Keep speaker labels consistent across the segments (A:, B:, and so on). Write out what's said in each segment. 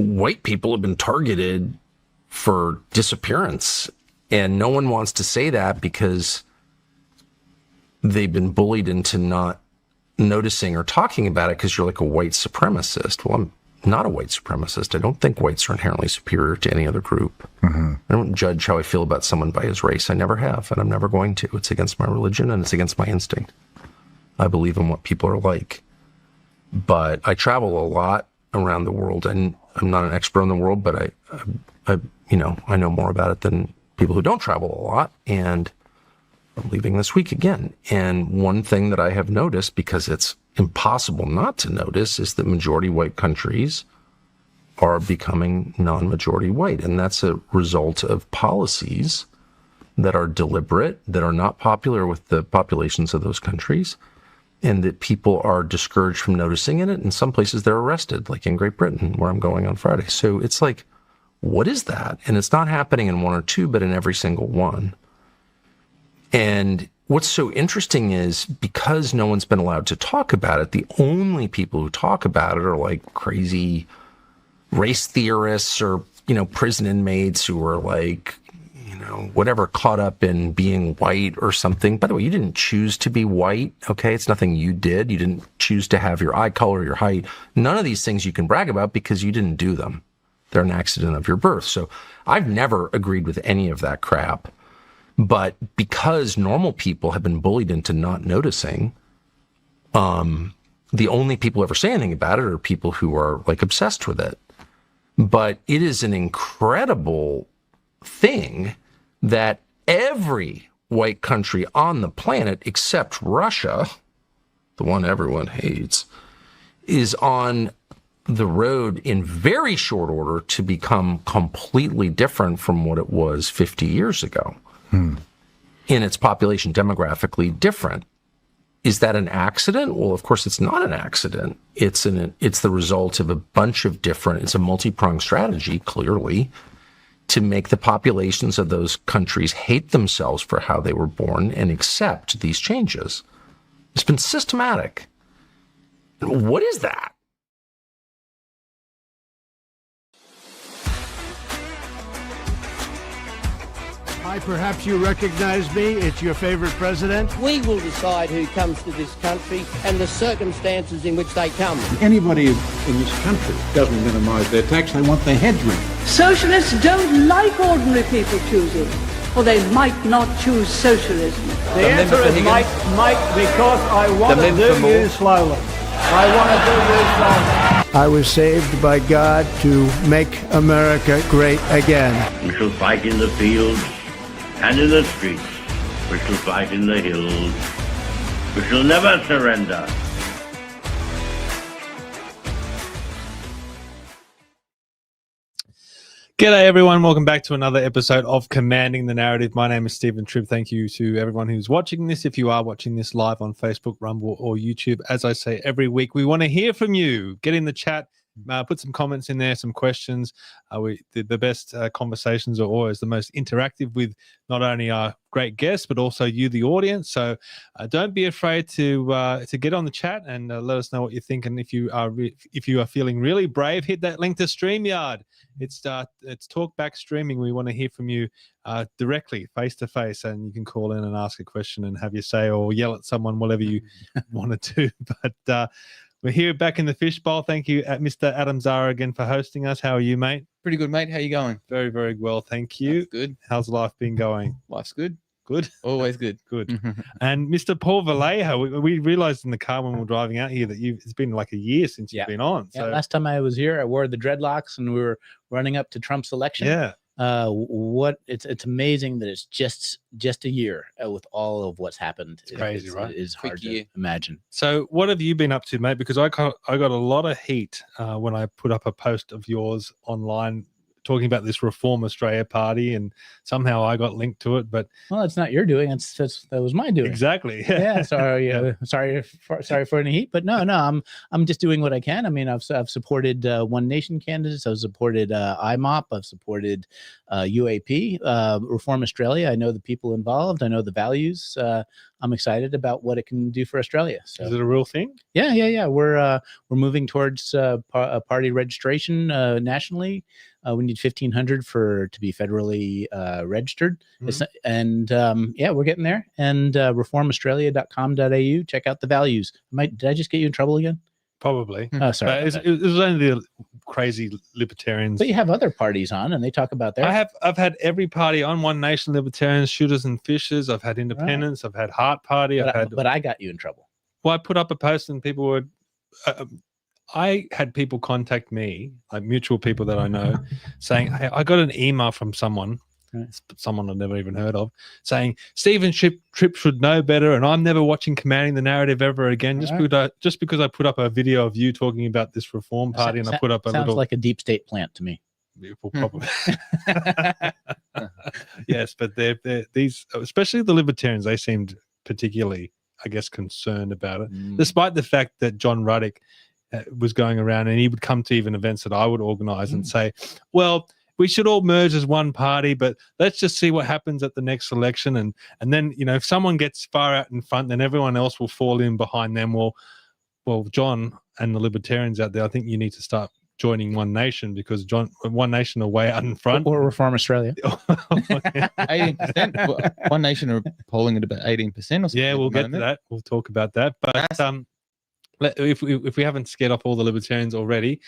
A: white people have been targeted for disappearance, and no one wants to say that because they've been bullied into not noticing or talking about it because you're like a white supremacist. Well, I'm not a white supremacist. I don't think whites are inherently superior to any other group. I don't judge how I feel about someone by his race. I never have, and I'm never going to. It's against my religion, and it's against my instinct. I believe in what people are like. But I travel a lot around the world, and I'm not an expert in the world, but I know more about it than people who don't travel a lot. And I'm leaving this week again. And one thing that I have noticed, because it's impossible not to notice, is that majority white countries are becoming non-majority white. And that's a result of policies that are deliberate, that are not popular with the populations of those countries, and that people are discouraged from noticing it. In some places they're arrested, like in Great Britain, where I'm going on Friday. So it's like, what is that? And it's not happening in one or two, but in every single one. And what's so interesting is, because no one's been allowed to talk about it, the only people who talk about it are like crazy race theorists or, prison inmates who are like, whatever, caught up in being white or something. By the way, you didn't choose to be white, okay? It's nothing you did. You didn't choose to have your eye color, your height. None of these things you can brag about because you didn't do them. They're an accident of your birth. So I've never agreed with any of that crap. But because normal people have been bullied into not noticing, the only people who ever say anything about it are people who are like obsessed with it. But it is an incredible thing that every white country on the planet, except Russia, the one everyone hates, is on the road in very short order to become completely different from what it was 50 years ago. In its population, demographically different. Is that an accident? Well, of course, it's not an accident. It's the result of a bunch of different, it's a multi-pronged strategy, clearly, to make the populations of those countries hate themselves for how they were born and accept these changes. It's been systematic. What is that?
B: Hi, perhaps you recognize me. It's your favorite president.
C: We will decide who comes to this country and the circumstances in which they come.
D: Anybody in this country doesn't minimize their tax. They want their heads ring.
E: Socialists don't like ordinary people choosing, or they might not choose socialism.
B: The answer is might, because I want to do you slowly. I was saved by God to make America great again.
F: We shall fight in the fields and in the streets. We shall fight in the hills. We shall never surrender.
G: G'day everyone, welcome back to another episode of Commanding the Narrative. My name is Stephen Tripp. Thank you to everyone who's watching this. If you are watching this live on Facebook, Rumble or YouTube, as I say every week, we want to hear from you. Get in the chat, put some comments in there, some questions. The best conversations are always the most interactive with not only our great guests, but also you, the audience. So don't be afraid to get on the chat and let us know what you think. And if you are feeling really brave, hit that link to StreamYard. It's talkback streaming. We want to hear from you directly, face to face, and you can call in and ask a question and have your say or yell at someone, whatever you want to do. But we're here back in the fishbowl. Thank you, Mr. Adam Zahra, again for hosting us. How are you, mate?
H: Pretty good, mate. How you going?
G: Very, very well, thank you.
H: That's good.
G: How's life been going?
H: Life's good.
G: Good.
H: Always good.
G: Good. And Mr. Paul Vallejo, we realized in the car when we were driving out here that it's been like a year since you've been on.
I: So. Yeah, last time I was here, I wore the dreadlocks and we were running up to Trump's election.
G: Yeah.
I: It's amazing that it's just a year with all of what's happened.
G: It's crazy, right?
I: It is hard to imagine.
G: So what have you been up to, mate? Because I got a lot of heat when I put up a post of yours online talking about this Reform Australia Party, and somehow I got linked to it. But
I: Well, it's not your doing. That was my doing.
G: exactly.
I: Yeah. Sorry. Sorry for any heat, but no. I'm just doing what I can. I mean, I've supported One Nation candidates. I've supported IMOP. I've supported UAP, Reform Australia. I know the people involved. I know the values. I'm excited about what it can do for Australia. So.
G: Is it a real thing?
I: Yeah. We're moving towards party registration nationally. We need 1,500 to be federally registered, and we're getting there. And reformaustralia.com.au. Check out the values. Did I just get you in trouble again?
G: Probably.
I: Oh, sorry.
G: It was only the crazy libertarians.
I: But you have other parties on, and they talk about their.
G: I've had every party on: One Nation, Libertarians, Shooters and Fishers. I've had Independents. I've had Heart Party.
I: But I got you in trouble.
G: Well, I put up a post and people were. I had people contact me, like mutual people that I know, saying, "Hey, I got an email from someone." Someone I've never even heard of, saying Stephen Tripp should know better, and I'm never watching Commanding the Narrative ever again. Just because I put up a video of you talking about this Reform Party, and I put up a
I: sounds
G: little
I: like a deep state plant to me.
G: Probably. Yes, but they're these, especially the Libertarians, they seemed particularly, I guess, concerned about it, despite the fact that John Ruddick was going around and he would come to even events that I would organize and say, well, we should all merge as one party, but let's just see what happens at the next election. And then, if someone gets far out in front, then everyone else will fall in behind them. Well, John and the Libertarians out there, I think you need to start joining One Nation, because One Nation are way out in front.
I: Or Reform Australia.
H: 18%. One Nation are polling at about 18% or something.
G: Yeah, we'll get to that. We'll talk about that. But if we haven't scared off all the Libertarians already,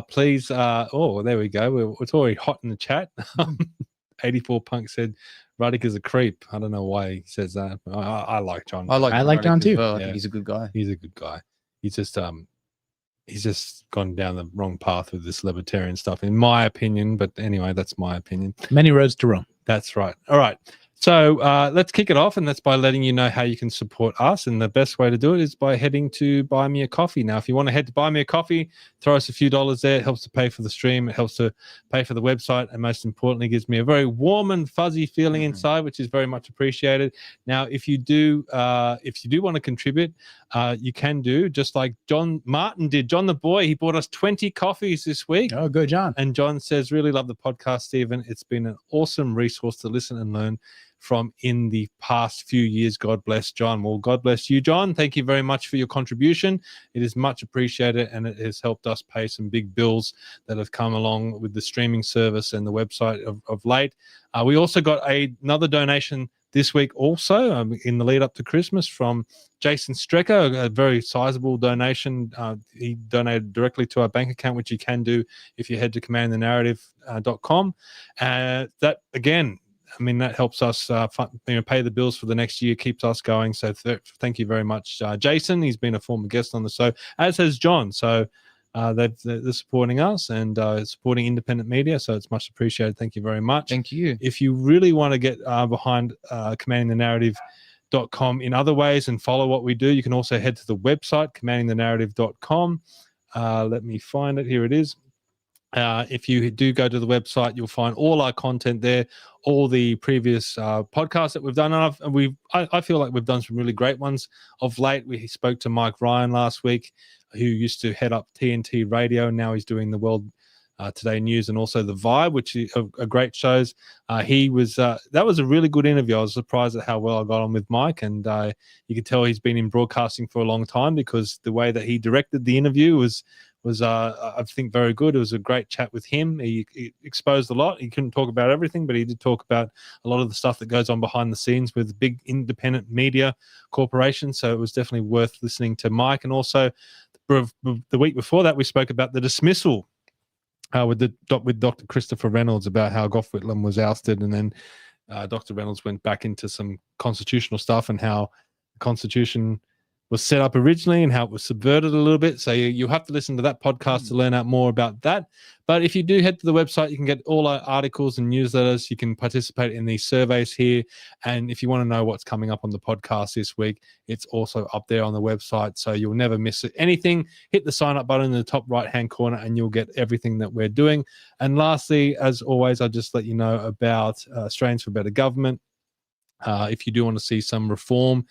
G: please. Oh, there we go. It's already hot in the chat. 84 Punk said Ruddick is a creep. I don't know why he says that. I like John.
H: I like
I: John too.
H: Well. I think he's a good guy.
G: He's a good guy. He's just gone down the wrong path with this libertarian stuff, in my opinion. But anyway, that's my opinion.
I: Many roads to Rome.
G: That's right. All right. So let's kick it off, and that's by letting you know how you can support us. And the best way to do it is by heading to Buy Me a Coffee. Now, if you want to head to Buy Me a Coffee, throw us a few dollars there. It helps to pay for the stream. It helps to pay for the website. And most importantly, gives me a very warm and fuzzy feeling inside, which is very much appreciated. Now, if you do want to contribute, you can do just like John Martin did. John the boy, he bought us 20 coffees this week.
I: Oh, good, John.
G: And John says, really love the podcast, Stephen. It's been an awesome resource to listen and learn from in the past few years. God bless, John. Well, God bless you, John. Thank you very much for your contribution. It is much appreciated, and it has helped us pay some big bills that have come along with the streaming service and the website of late. We also got another donation this week also in the lead up to Christmas from Jason Strecker, a very sizable donation. He donated directly to our bank account, which you can do if you head to commandthenarrative.com. That, again, I mean, that helps us pay the bills for the next year, keeps us going. So thank you very much, Jason. He's been a former guest on the show, as has John. So they're supporting us and supporting independent media. So it's much appreciated. Thank you very much.
H: Thank you.
G: If you really want to get behind commandingthenarrative.com in other ways and follow what we do, you can also head to the website, commandingthenarrative.com. Let me find it. Here it is. If you do go to the website, you'll find all our content there, all the previous podcasts that we've done. And I feel like we've done some really great ones of late. We spoke to Mike Ryan last week, who used to head up TNT Radio, and now he's doing the World Today News and also The Vibe, which are great shows. That was a really good interview. I was surprised at how well I got on with Mike, and you could tell he's been in broadcasting for a long time, because the way that he directed the interview was I think very good. It was a great chat with him. He exposed a lot. He couldn't talk about everything, but he did talk about a lot of the stuff that goes on behind the scenes with big independent media corporations. So it was definitely worth listening to Mike. And also the week before that, we spoke about the dismissal with Dr. Christopher Reynolds, about how Gough Whitlam was ousted, and then Dr. Reynolds went back into some constitutional stuff and how the Constitution was set up originally and how it was subverted a little bit. So you have to listen to that podcast to learn out more about that. But if you do head to the website, you can get all our articles and newsletters. You can participate in these surveys here. And if you want to know what's coming up on the podcast this week, it's also up there on the website. So you'll never miss anything. Hit the sign up button in the top right-hand corner and you'll get everything that we're doing. And lastly, as always, I'll just let you know about Australians for Better Government. If you do want to see some reform,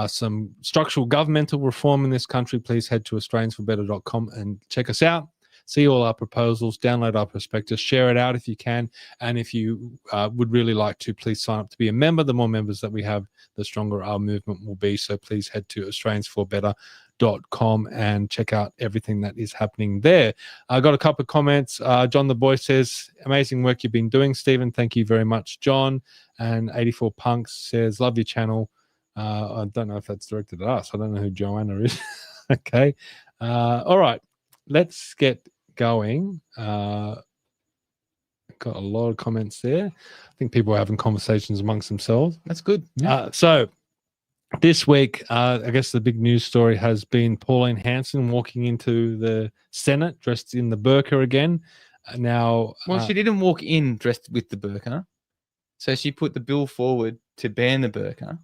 G: some structural governmental reform in this country, please head to australiansforbetter.com and check us out. See all our proposals, download our prospectus, share it out if you can. And if you would really like to, please sign up to be a member. The more members that we have, the stronger our movement will be. So please head to australiansforbetter.com and check out everything that is happening there. I got a couple of comments. John the Boy says, amazing work you've been doing, Stephen. Thank you very much, John. And 84 Punks says, love your channel. I don't know if that's directed at us. I don't know who Joanna is. Okay. All right. Let's get going. Got a lot of comments there. I think people are having conversations amongst themselves.
H: That's good.
G: Yeah. So this week, I guess the big news story has been Pauline Hanson walking into the Senate dressed in the burqa again. Now,
H: Well, she didn't walk in dressed with the burqa. So she put the bill forward to ban the burqa.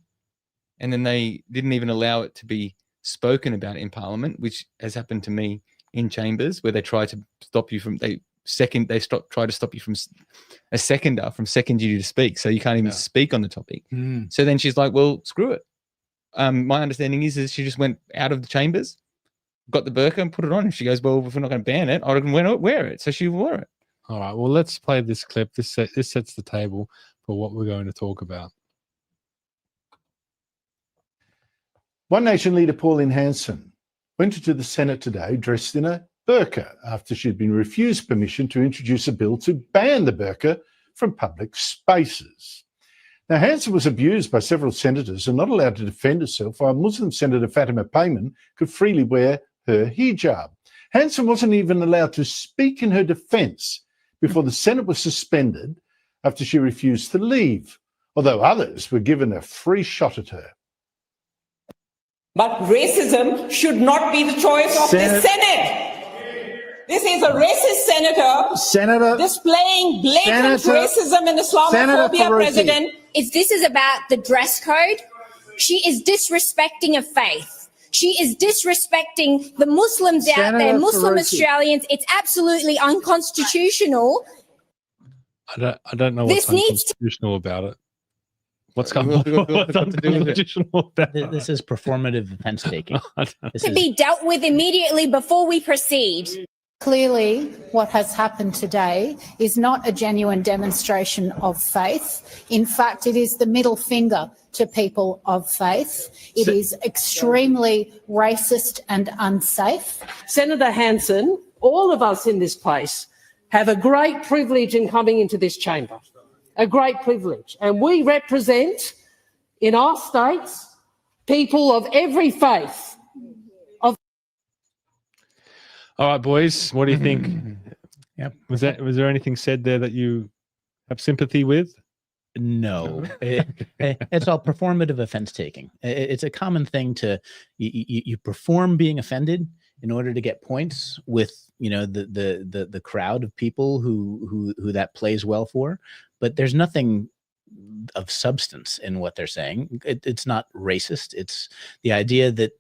H: And then they didn't even allow it to be spoken about in Parliament, which has happened to me in chambers, where they try to stop you from try to stop you from a seconder from seconding you to speak, so you can't even speak on the topic. So then she's like, well, screw it. My understanding is she just went out of the chambers, got the burqa and put it on, and she goes, well, if we're not going to ban it, I can wear it. So she wore it.
G: All right, well, let's play this clip. This sets the table for what we're going to talk about.
J: One Nation leader Pauline Hanson went into the Senate today dressed in a burqa after she'd been refused permission to introduce a bill to ban the burqa from public spaces. Now, Hanson was abused by several senators and not allowed to defend herself, while Muslim Senator Fatima Payman could freely wear her hijab. Hanson wasn't even allowed to speak in her defence before the Senate was suspended after she refused to leave, although others were given a free shot at her.
K: But racism should not be the choice of the Senate. This is a racist senator displaying blatant racism and Islamophobia, President.
L: If this is about the dress code, she is disrespecting a faith. She is disrespecting the Muslims out there, Muslim Australians. It's absolutely unconstitutional.
G: I don't know what's unconstitutional about it. What's unconstitutional about it?
I: This is performative offense taking.
L: To be dealt with immediately before we proceed.
M: Clearly, what has happened today is not a genuine demonstration of faith. In fact, it is the middle finger to people of faith. It is extremely racist and unsafe.
C: Senator Hanson, all of us in this place have a great privilege in coming into this chamber, a great privilege. And we represent, in our states, people of every faith.
G: All right, boys, what do you think?
I: Yep.
G: Was there anything said there that you have sympathy with?
I: No, it's all performative offense taking. It's a common thing to you perform being offended in order to get points with the crowd of people who that plays well for. But there's nothing of substance in what they're saying. It's not racist. It's the idea that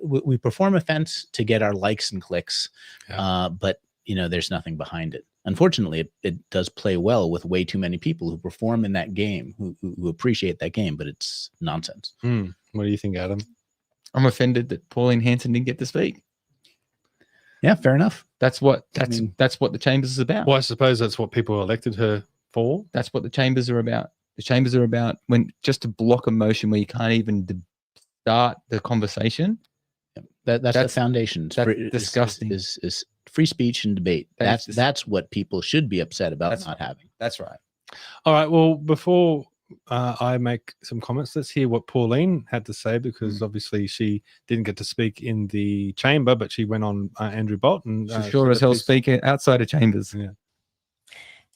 I: we perform offense to get our likes and clicks, but there's nothing behind it. Unfortunately, it does play well with way too many people who perform in that game, who appreciate that game, but it's nonsense.
G: What do you think, Adam?
H: I'm offended that Pauline Hanson didn't get to speak.
I: Yeah, fair enough.
H: That's what the chambers is about.
G: Well, I suppose that's what people elected her for.
H: That's what the chambers are about. The chambers are about just to block a motion where you can't even start the conversation.
I: That's the foundation.
H: That's disgusting.
I: Is free speech and debate. That's what people should be upset about not having.
H: That's right.
G: All right. Well, before I make some comments, let's hear what Pauline had to say, because obviously she didn't get to speak in the chamber, but she went on Andrew Bolton.
H: She sure as hell speak outside of chambers.
G: Yeah.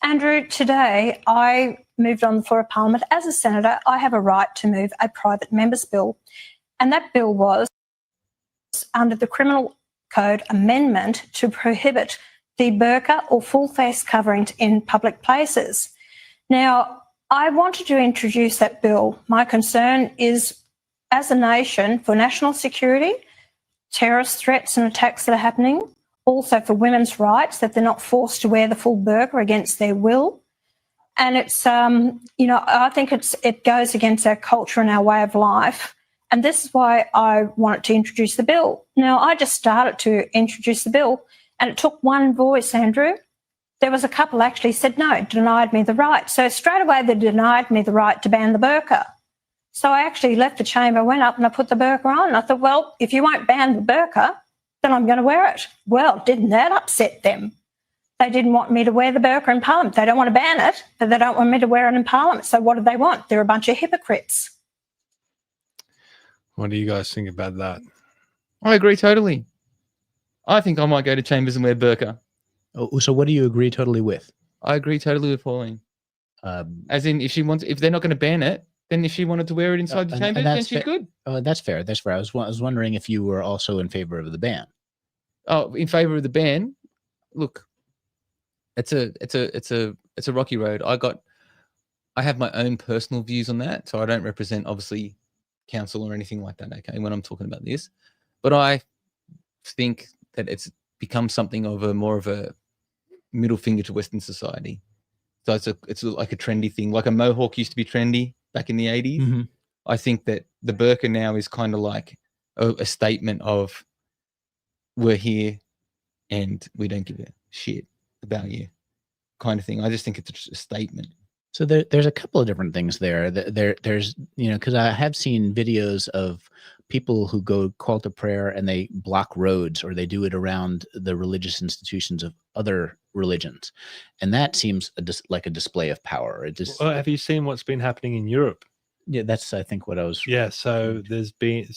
N: Andrew, today I moved on the floor of Parliament. As a senator, I have a right to move a private member's bill. And that bill was under the Criminal Code amendment to prohibit the burqa or full face coverings in public places. Now, I wanted to introduce that bill. My concern is, as a nation, for national security, terrorist threats and attacks that are happening, also for women's rights, that they're not forced to wear the full burqa against their will. And it's, I think it goes against our culture and our way of life. And this is why I wanted to introduce the bill. Now, I just started to introduce the bill, and it took one voice, Andrew. There was a couple actually said no, denied me the right. So straight away they denied me the right to ban the burqa. So I actually left the chamber, went up and I put the burqa on. And I thought, well, if you won't ban the burqa, then I'm going to wear it. Well, didn't that upset them? They didn't want me to wear the burqa in Parliament. They don't want to ban it, but they don't want me to wear it in Parliament. So what do they want? They're a bunch of hypocrites.
G: What do you guys think about that?
H: I agree totally. I think I might go to Chambers and wear burqa.
I: Oh, so what do you agree totally with?
H: I agree totally with Pauline. As in, if they're not going to ban it, then if she wanted to wear it inside the chamber, then she's good.
I: Oh, that's fair. That's fair. I was wondering if you were also in favor of the ban.
H: Oh, in favor of the ban? Look, it's a rocky road. I have my own personal views on that, so I don't represent obviously council or anything like that. Okay, when I'm talking about this, but I think that it's become something of more of a middle finger to Western society. So it's like a trendy thing, like a mohawk used to be trendy back in the 80s.
I: Mm-hmm.
H: I think that the burqa now is kind of like a statement of we're here and we don't give a shit about you kind of thing. I just think it's a statement.
I: So there's a couple of different things there. There's, because I have seen videos of people who go call to prayer and they block roads, or they do it around the religious institutions of other religions. And that seems like a display of power.
G: Have you seen what's been happening in Europe?
I: Yeah, that's, I think, what I was...
G: Yeah, so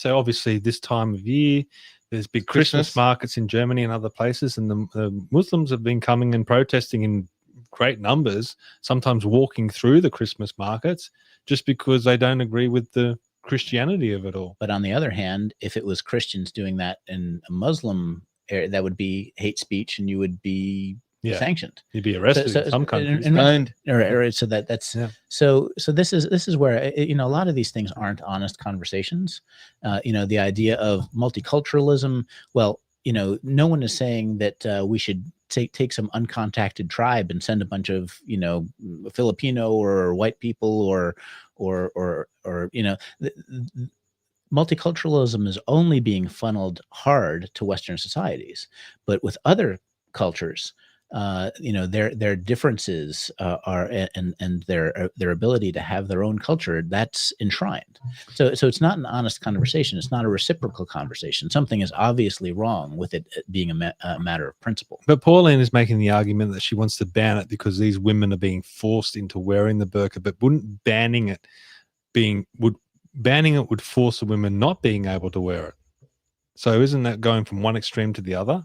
G: obviously this time of year, there's big Christmas markets in Germany and other places, and the Muslims have been coming and protesting in great numbers, sometimes walking through the Christmas markets, just because they don't agree with the Christianity of it all.
I: But on the other hand, if it was Christians doing that in a Muslim area, that would be hate speech, and you would be sanctioned.
G: You'd be arrested in some countries.
I: So this is where a lot of these things aren't honest conversations. The idea of multiculturalism. Well, no one is saying that we should take some uncontacted tribe and send a bunch of Filipino or white people or multiculturalism is only being funneled hard to Western societies, but with other cultures, their differences are and their ability to have their own culture, that's enshrined. So it's not an honest conversation. It's not a reciprocal conversation. Something is obviously wrong with it being a matter of principle.
G: But Pauline is making the argument that she wants to ban it because these women are being forced into wearing the burqa, but banning it would force the women not being able to wear it. So isn't that going from one extreme to the other?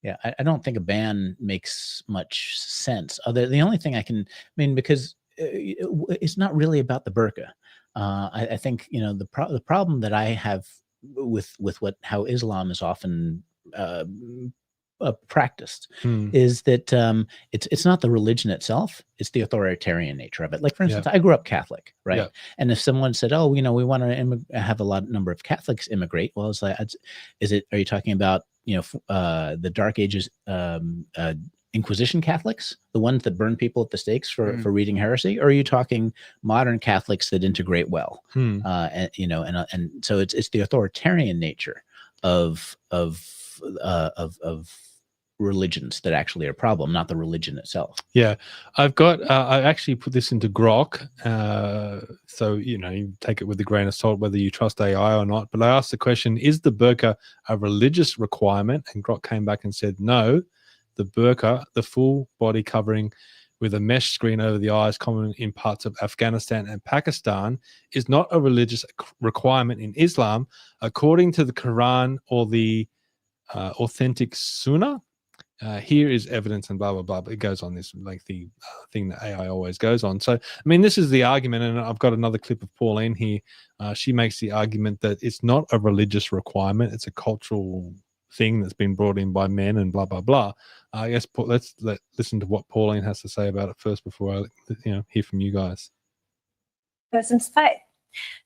I: Yeah, I don't think a ban makes much sense. The only thing because it's not really about the burqa. I think the problem that I have with how Islam is often practiced is that it's not the religion itself; it's the authoritarian nature of it. Like, for instance, I grew up Catholic, right? Yeah. And if someone said, "Oh, we want to have a number of Catholics immigrate," well, it's like, are you talking about the Dark Ages Inquisition Catholics, the ones that burn people at the stakes for reading heresy, or are you talking modern Catholics that integrate well? And so it's the authoritarian nature of religions that actually are a problem, not the religion itself.
G: Yeah, I actually put this into Grok, so you take it with a grain of salt whether you trust AI or not, but I asked the question, is the burqa a religious requirement? And Grok came back and said no, the burqa, the full body covering with a mesh screen over the eyes common in parts of Afghanistan and Pakistan, is not a religious requirement in Islam according to the Quran or the authentic Sunnah. here is evidence and blah, blah, blah. But it goes on this lengthy thing that AI always goes on. So, I mean, this is the argument. And I've got another clip of Pauline here. She makes the argument that it's not a religious requirement. It's a cultural thing that's been brought in by men and blah, blah, blah. I guess let's listen to what Pauline has to say about it first before I hear from you guys.
N: Person's faith.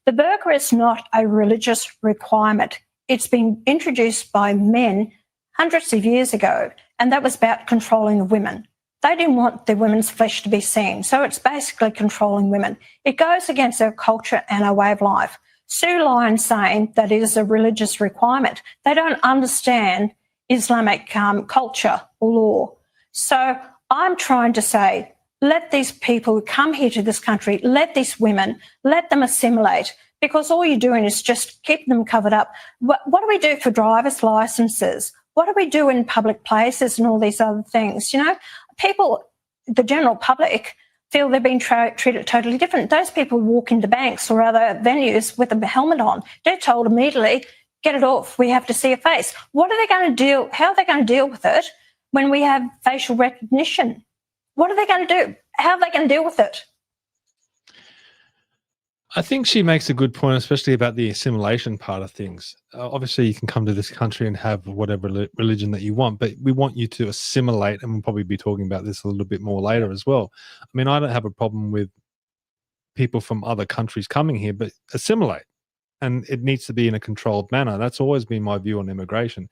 N: The burqa is not a religious requirement. It's been introduced by men hundreds of years ago, and that was about controlling the women. They didn't want the women's flesh to be seen, so it's basically controlling women. It goes against our culture and our way of life. Sue Lyon saying that it is a religious requirement. They don't understand Islamic culture or law. So I'm trying to say, let these people come here to this country, let these women, let them assimilate, because all you're doing is just keep them covered up. What do we do for driver's licenses? What do we do in public places and all these other things? People, the general public, feel they're being treated totally different. Those people walk into banks or other venues with a helmet on. They're told immediately, get it off, we have to see a face. What are they going to do? How are they going to deal with it when we have facial recognition? What are they going to do? How are they going to deal with it?
G: I think she makes a good point, especially about the assimilation part of things. Obviously, you can come to this country and have whatever religion that you want, but we want you to assimilate, and we'll probably be talking about this a little bit more later as well. I mean, I don't have a problem with people from other countries coming here, but assimilate. And it needs to be in a controlled manner. That's always been my view on immigration.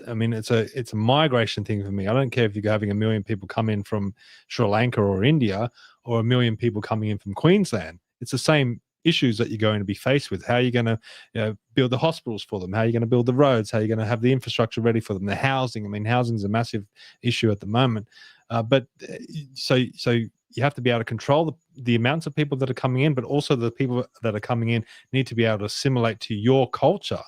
G: I mean, it's a migration thing for me. I don't care if you're having 1 million people come in from Sri Lanka or India, or 1 million people coming in from Queensland. It's the same issues that you're going to be faced with. How are you going to build the hospitals for them? How are you going to build the roads? How are you going to have the infrastructure ready for them? The housing. I mean, housing is a massive issue at the moment. So you have to be able to control the amounts of people that are coming in, but also the people that are coming in need to be able to assimilate to your culture.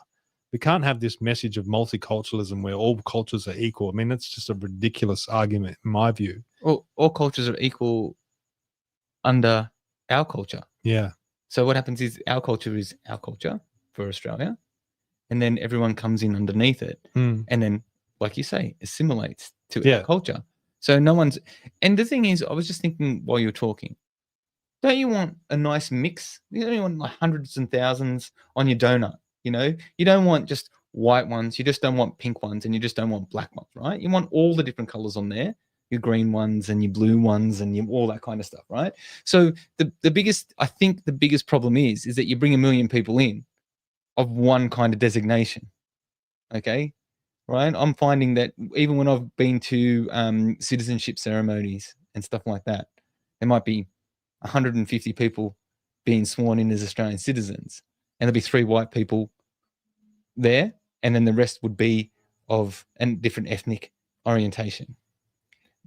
G: We can't have this message of multiculturalism where all cultures are equal. I mean, that's just a ridiculous argument in my view.
H: All cultures are equal under our culture.
G: Yeah.
H: So what happens is our culture for Australia, and then everyone comes in underneath it, and then, like you say, assimilates to our culture. So no one's, and the thing is, I was just thinking while you were talking, don't you want a nice mix? You don't want like hundreds and thousands on your donut, You don't want just white ones, you just don't want pink ones, and you just don't want black ones, right? You want all the different colors on there, your green ones and your blue ones and all that kind of stuff, right? So I think the biggest problem is that you bring 1 million people in of one kind of designation, okay? Right? I'm finding that even when I've been to citizenship ceremonies and stuff like that, there might be 150 people being sworn in as Australian citizens, and there'll be 3 white people there, and then the rest would be of a different ethnic orientation.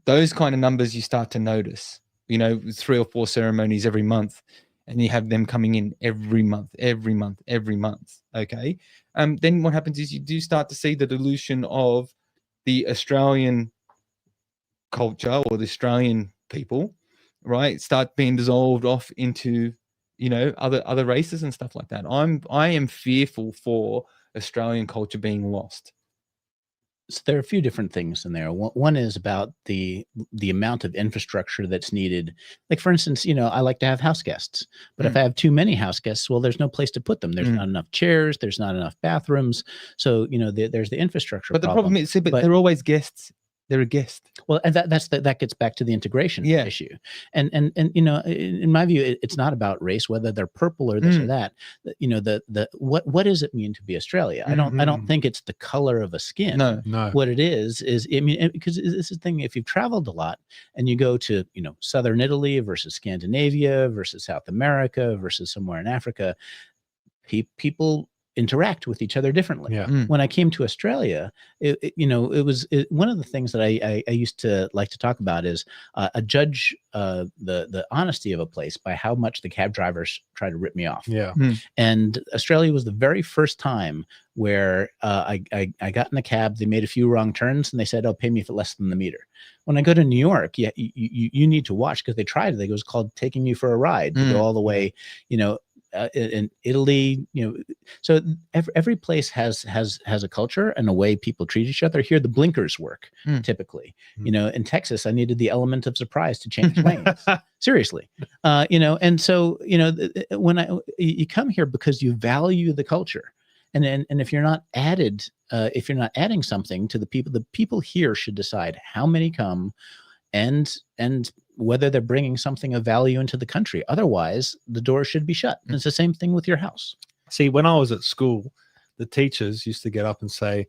H: Those kind of numbers you start to notice, 3 or 4 ceremonies every month, and you have them coming in every month, okay? Then what happens is you do start to see the dilution of the Australian culture or the Australian people, right? Start being dissolved off into, other races and stuff like that. I am fearful for Australian culture being lost.
I: So there are a few different things in there. One is about the amount of infrastructure that's needed. Like, for instance, I like to have house guests, but if I have too many house guests, well, there's no place to put them. There's not enough chairs. There's not enough bathrooms. So, there's the infrastructure
H: But the problem is, but they're always guests. They're a guest.
I: Well, and that gets back to the integration issue. And in my view, it's not about race, whether they're purple or this or that. What does it mean to be Australia? I don't think it's the color of a skin.
G: No.
I: What it is because this is the thing. If you've traveled a lot and you go to southern Italy versus Scandinavia versus South America versus somewhere in Africa, people interact with each other differently. When I came to Australia, it was one of the things that I used to like to talk about is judge the honesty of a place by how much the cab drivers try to rip me off. And Australia was the very first time where I got in a cab. They made a few wrong turns and they said, "Oh, pay me for less than the meter." When I go to New York, you need to watch, because they tried it. It was called taking you for a ride to go all the way, in Italy, So every place has a culture and a way people treat each other. Here, the blinkers work typically. You know, in Texas, I needed the element of surprise to change lanes. Seriously, you know, and so you know, when you come here because you value the culture, and if you're not adding something to the people here should decide how many come, and whether they're bringing something of value into the country. Otherwise, the door should be shut. And it's the same thing with your house.
G: See, when I was at school, the teachers used to get up and say,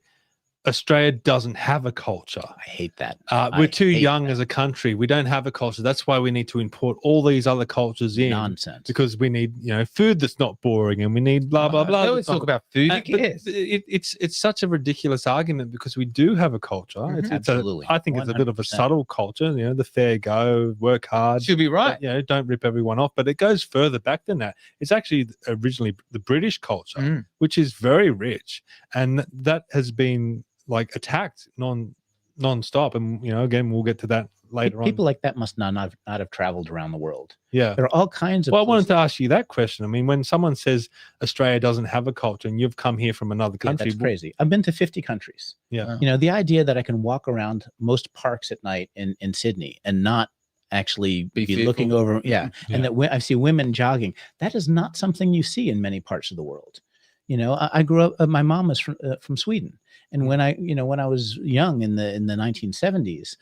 G: Australia doesn't have a culture.
I: I hate that.
G: We're too young as a country. We don't have a culture. That's why we need to import all these other cultures in.
I: Nonsense.
G: Because we need, you know, food that's not boring, and we need blah blah blah.
H: They always talk about food.
G: It's such a ridiculous argument because we do have a culture.
I: Absolutely.
G: I think it's a bit of a subtle culture. You know, the fair go, work hard.
H: Should be right.
G: But, you know, don't rip everyone off. But it goes further back than that. It's actually originally the British culture, which is very rich, and that has been like attacked non-stop. And you know, again, we'll get to that later on.
I: People like that must not have traveled around the world.
G: Yeah,
I: there are all kinds of.
G: Well, I wanted to ask you that question. I mean, when someone says Australia doesn't have a culture, and you've come here from another country,
I: that's crazy. I've been to 50 countries.
G: Yeah,
I: you know, the idea that I can walk around most parks at night in Sydney and not actually be looking over, and that I see women jogging. That is not something you see in many parts of the world. You know, I grew up. My mom was from Sweden, and when I was young in the 1970s,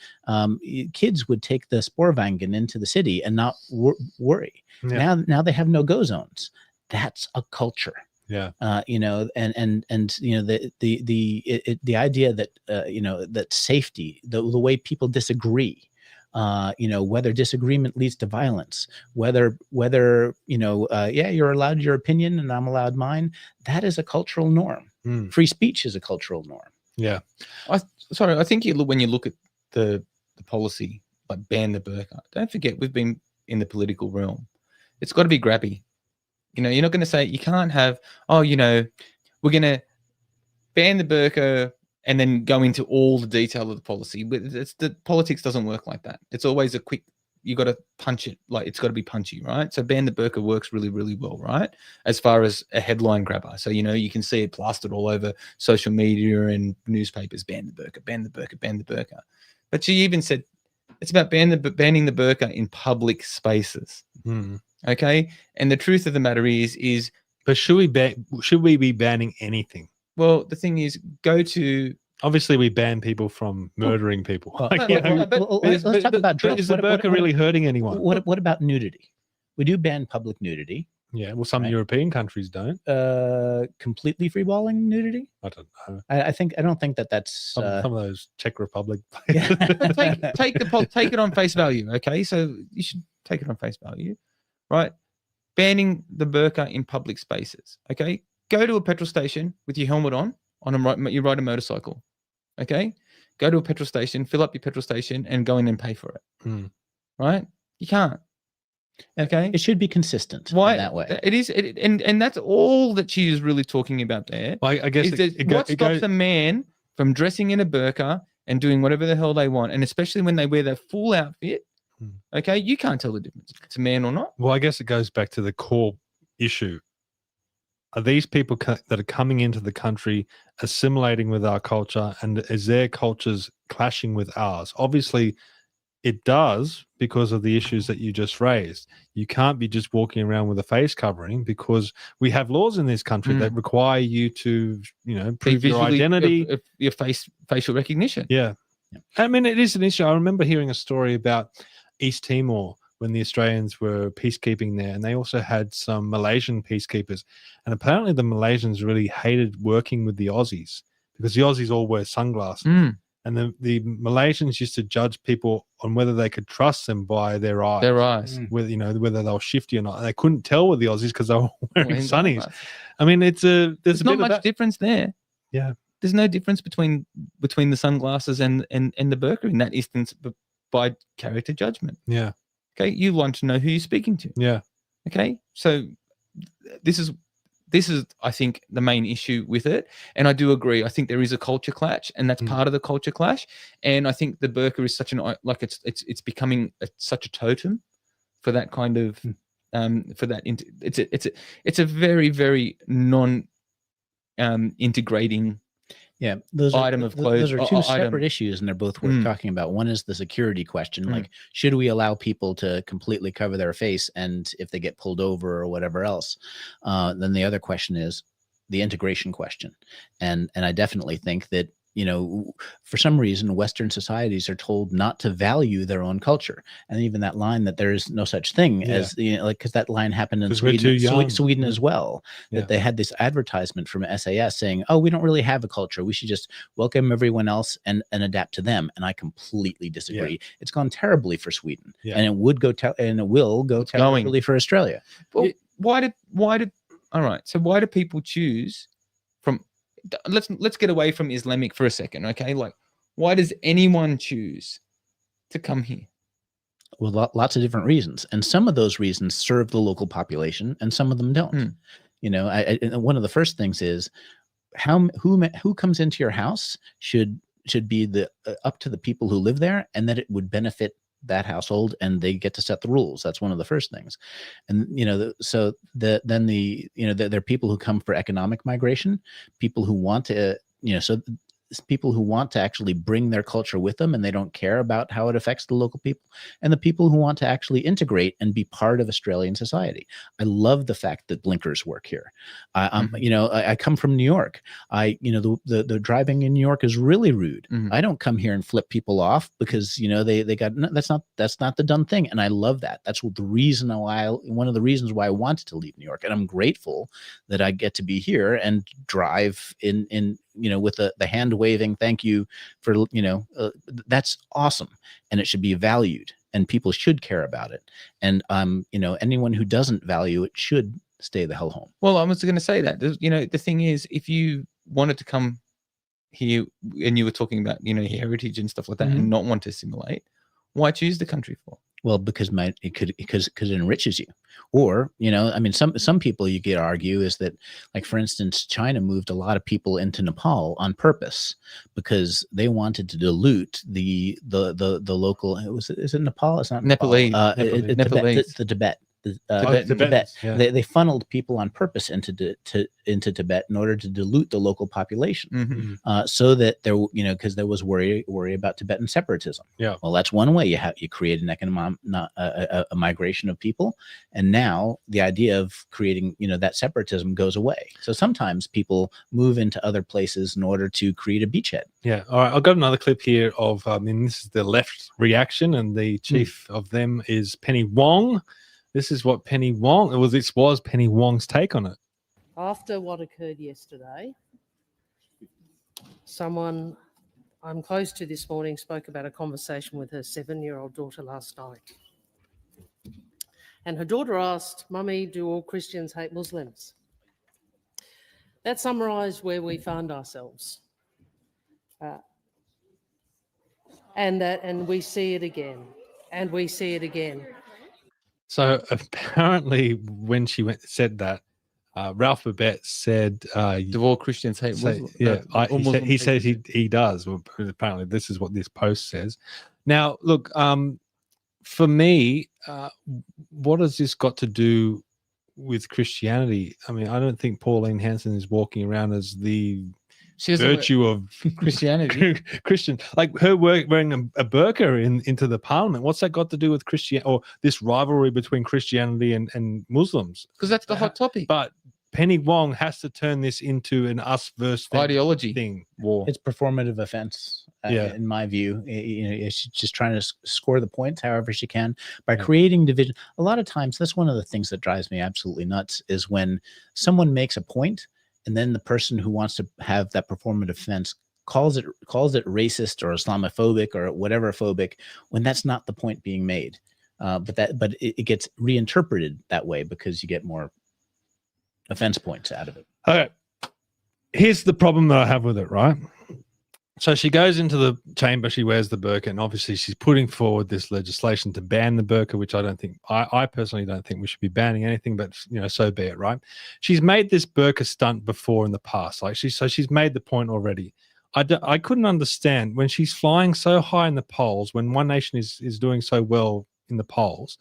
I: kids would take the Spårvagnen into the city and not worry. Now they have no-go zones. That's a culture.
G: Yeah.
I: You know, and you know the idea that you know that safety, the way people disagree. You know, whether disagreement leads to violence, whether you know, you're allowed your opinion and I'm allowed mine. That is a cultural norm. Free speech is a cultural norm.
G: Yeah.
H: I think when you look at the policy, like ban the burqa, don't forget we've been in the political realm. It's got to be grabby. You know, you're not going to say you can't have, you know, we're going to ban the burqa and then go into all the detail of the policy. The politics doesn't work like that. It's always a quick, you got to punch it, like it's got to be punchy, right? So ban the burqa works really, really well, right? As far as a headline grabber. So, you know, you can see it plastered all over social media and newspapers, ban the burqa, ban the burqa, ban the burqa. But she even said it's about banning the burqa in public spaces. Okay? And the truth of the matter is
G: but should we be banning anything?
H: Well, the thing is,
G: obviously we ban people from murdering people.
I: Let's talk about drugs.
G: Is the burqa really hurting anyone?
I: What about nudity? We do ban public nudity.
G: Yeah, well, some European countries don't.
I: Completely freeballing nudity?
G: I don't know.
I: I don't think that's
G: some of those Czech Republic.
H: take it on face value. Okay, so you should take it on face value, right? Banning the burqa in public spaces. Okay. Go to a petrol station with your helmet on you ride a motorcycle, okay? Go to a petrol station, fill up your petrol station, and go in and pay for it, right? You can't, okay?
I: It should be consistent.
H: Why
I: that way?
H: It is, and that's all that she is really talking about there.
G: Well, I guess
H: what stops a man from dressing in a burqa and doing whatever the hell they want, and especially when they wear their full outfit, okay? You can't tell the difference if it's a man or not.
G: Well, I guess it goes back to the core issue. Are these people that are coming into the country assimilating with our culture, and is their cultures clashing with ours? Obviously, it does because of the issues that you just raised. You can't be just walking around with a face covering because we have laws in this country that require you to, you know, prove your identity,
H: your facial recognition.
G: Yeah. I mean, it is an issue. I remember hearing a story about East Timor when the Australians were peacekeeping there, and they also had some Malaysian peacekeepers. And apparently the Malaysians really hated working with the Aussies because the Aussies all wear sunglasses. And the Malaysians used to judge people on whether they could trust them by their eyes. Whether, you know, whether they were shifty or not. And they couldn't tell with the Aussies because they were wearing sunnies. I mean, there's
H: not much difference there.
G: Yeah.
H: There's no difference between the sunglasses and the burqa in that instance by character judgment.
G: Yeah.
H: Okay, you want to know who you're speaking to.
G: Yeah.
H: Okay, so this is, I think, the main issue with it. And I do agree. I think there is a culture clash, and that's part of the culture clash. And I think the burqa is such it's becoming such a totem for that kind of for that. It's a very, very integrating
I: Yeah, those
H: item
I: are,
H: of clothes.
I: those are two separate issues, and they're both worth talking about. One is the security question, like should we allow people to completely cover their face, and if they get pulled over or whatever else. Then the other question is the integration question, and I definitely think that, you know, for some reason, Western societies are told not to value their own culture. And even that line that there is no such thing as, you know, like, because that line happened in Sweden as well, that they had this advertisement from SAS saying, oh, we don't really have a culture. We should just welcome everyone else and adapt to them. And I completely disagree. It's gone terribly for Sweden, and it would go, and it will go terribly for Australia.
H: Well, why did, all right. So why do people choose from, let's get away from Islamic for a second, okay? Like, why does anyone choose to come here?
I: Well, lots of different reasons, and some of those reasons serve the local population, and some of them don't. You know, one of the first things is who comes into your house should be the up to the people who live there, and that it would benefit that household, and they get to set the rules. That's one of the first things. And, you know, there are people who come for economic migration, people who want to, you know, so people who want to actually bring their culture with them, and they don't care about how it affects the local people, and the people who want to actually integrate and be part of Australian society. I love the fact that blinkers work here. You know, I come from New York. You know, the driving in New York is really rude. I don't come here and flip people off because, you know, they got, no, that's not the done thing. And I love that. That's one of the reasons why I wanted to leave New York. And I'm grateful that I get to be here and drive in you know, with the hand waving, thank you for, you know, that's awesome. And it should be valued, and people should care about it. And, you know, anyone who doesn't value it should stay the hell home.
H: Well, I was going to say that, you know, the thing is, if you wanted to come here and you were talking about, you know, heritage and stuff like that, and not want to assimilate, why choose the country for?
I: Well, because it enriches you. Or, you know, I mean, some people you could argue is that, like, for instance, China moved a lot of people into Nepal on purpose because they wanted to dilute the local. Is it Nepal? It's not
H: Nepalese.
I: Nepalese. The Tibet. Tibet.
G: Yeah.
I: They funneled people on purpose into Tibet in order to dilute the local population, so that there, you know, because there was worry about Tibetan separatism.
G: Yeah.
I: Well, that's one way you create an economic a migration of people, and now the idea of creating, you know, that separatism goes away. So sometimes people move into other places in order to create a beachhead.
G: Yeah. All right. I've got another clip here of, I mean, this is the left reaction, and the chief of them is Penny Wong. This is what Penny Wong, this was Penny Wong's take on it.
C: After what occurred yesterday, someone I'm close to this morning spoke about a conversation with her 7-year-old daughter last night. And her daughter asked, Mummy, do all Christians hate Muslims? That summarised where we found ourselves. And we see it again, and we see it again.
G: So apparently, when she said that, Ralph Babette said,
H: "Do all Christians hate Muslims?"
G: Yeah, he said he does. Well, apparently, this is what this post says. Now, look, for me, what has this got to do with Christianity? I mean, I don't think Pauline Hanson is walking around as the virtue of
H: Christianity.
G: Christian, like her wearing a burqa into the parliament. What's that got to do with Christian, or this rivalry between Christianity and Muslims?
H: Because that's the hot topic.
G: But Penny Wong has to turn this into an us versus
H: ideology
G: thing.
H: War.
I: It's performative offense, in my view. You know, she's just trying to score the points however she can by creating division. A lot of times, that's one of the things that drives me absolutely nuts, is when someone makes a point, and then the person who wants to have that performative offense calls it racist or Islamophobic or whatever phobic, when that's not the point being made. But it gets reinterpreted that way because you get more offense points out of it.
G: Okay, here's the problem that I have with it, right? So she goes into the chamber, she wears the burqa, and obviously she's putting forward this legislation to ban the burqa, which I don't think, I personally don't think we should be banning anything, but, you know, so be it, right? She's made this burqa stunt before in the past. Like she's made the point already. I couldn't understand when she's flying so high in the polls, when One Nation is doing so well in the polls,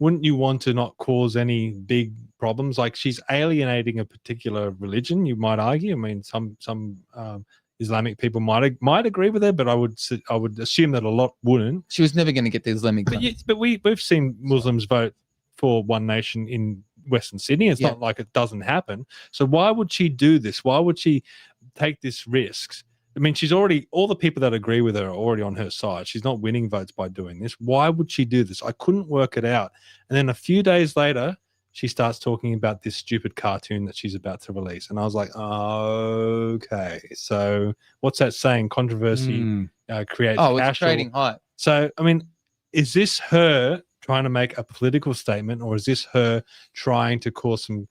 G: wouldn't you want to not cause any big problems? Like, she's alienating a particular religion, you might argue. I mean, some Islamic people might agree with her, but I would assume that a lot wouldn't.
H: She was never going to get the Islamic vote.
G: But we've seen Muslims vote for One Nation in Western Sydney. It's not like it doesn't happen. So why would she do this? Why would she take this risk? I mean, she's already, all the people that agree with her are already on her side. She's not winning votes by doing this. Why would she do this? I couldn't work it out. And then a few days later, she starts talking about this stupid cartoon that she's about to release. And I was like, okay, so what's that saying? Controversy creates
H: it's
G: cash.
H: creating hype.
G: So, I mean, is this her trying to make a political statement, or is this her trying to cause some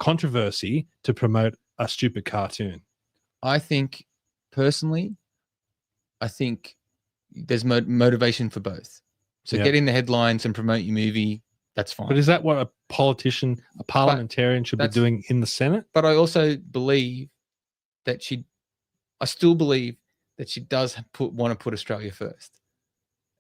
G: controversy to promote a stupid cartoon?
H: I think, personally, there's motivation for both. So get in the headlines and promote your movie. That's fine.
G: But is that what a politician, a parliamentarian should be doing in the Senate?
H: But I also believe that I still believe that she does want to put Australia first.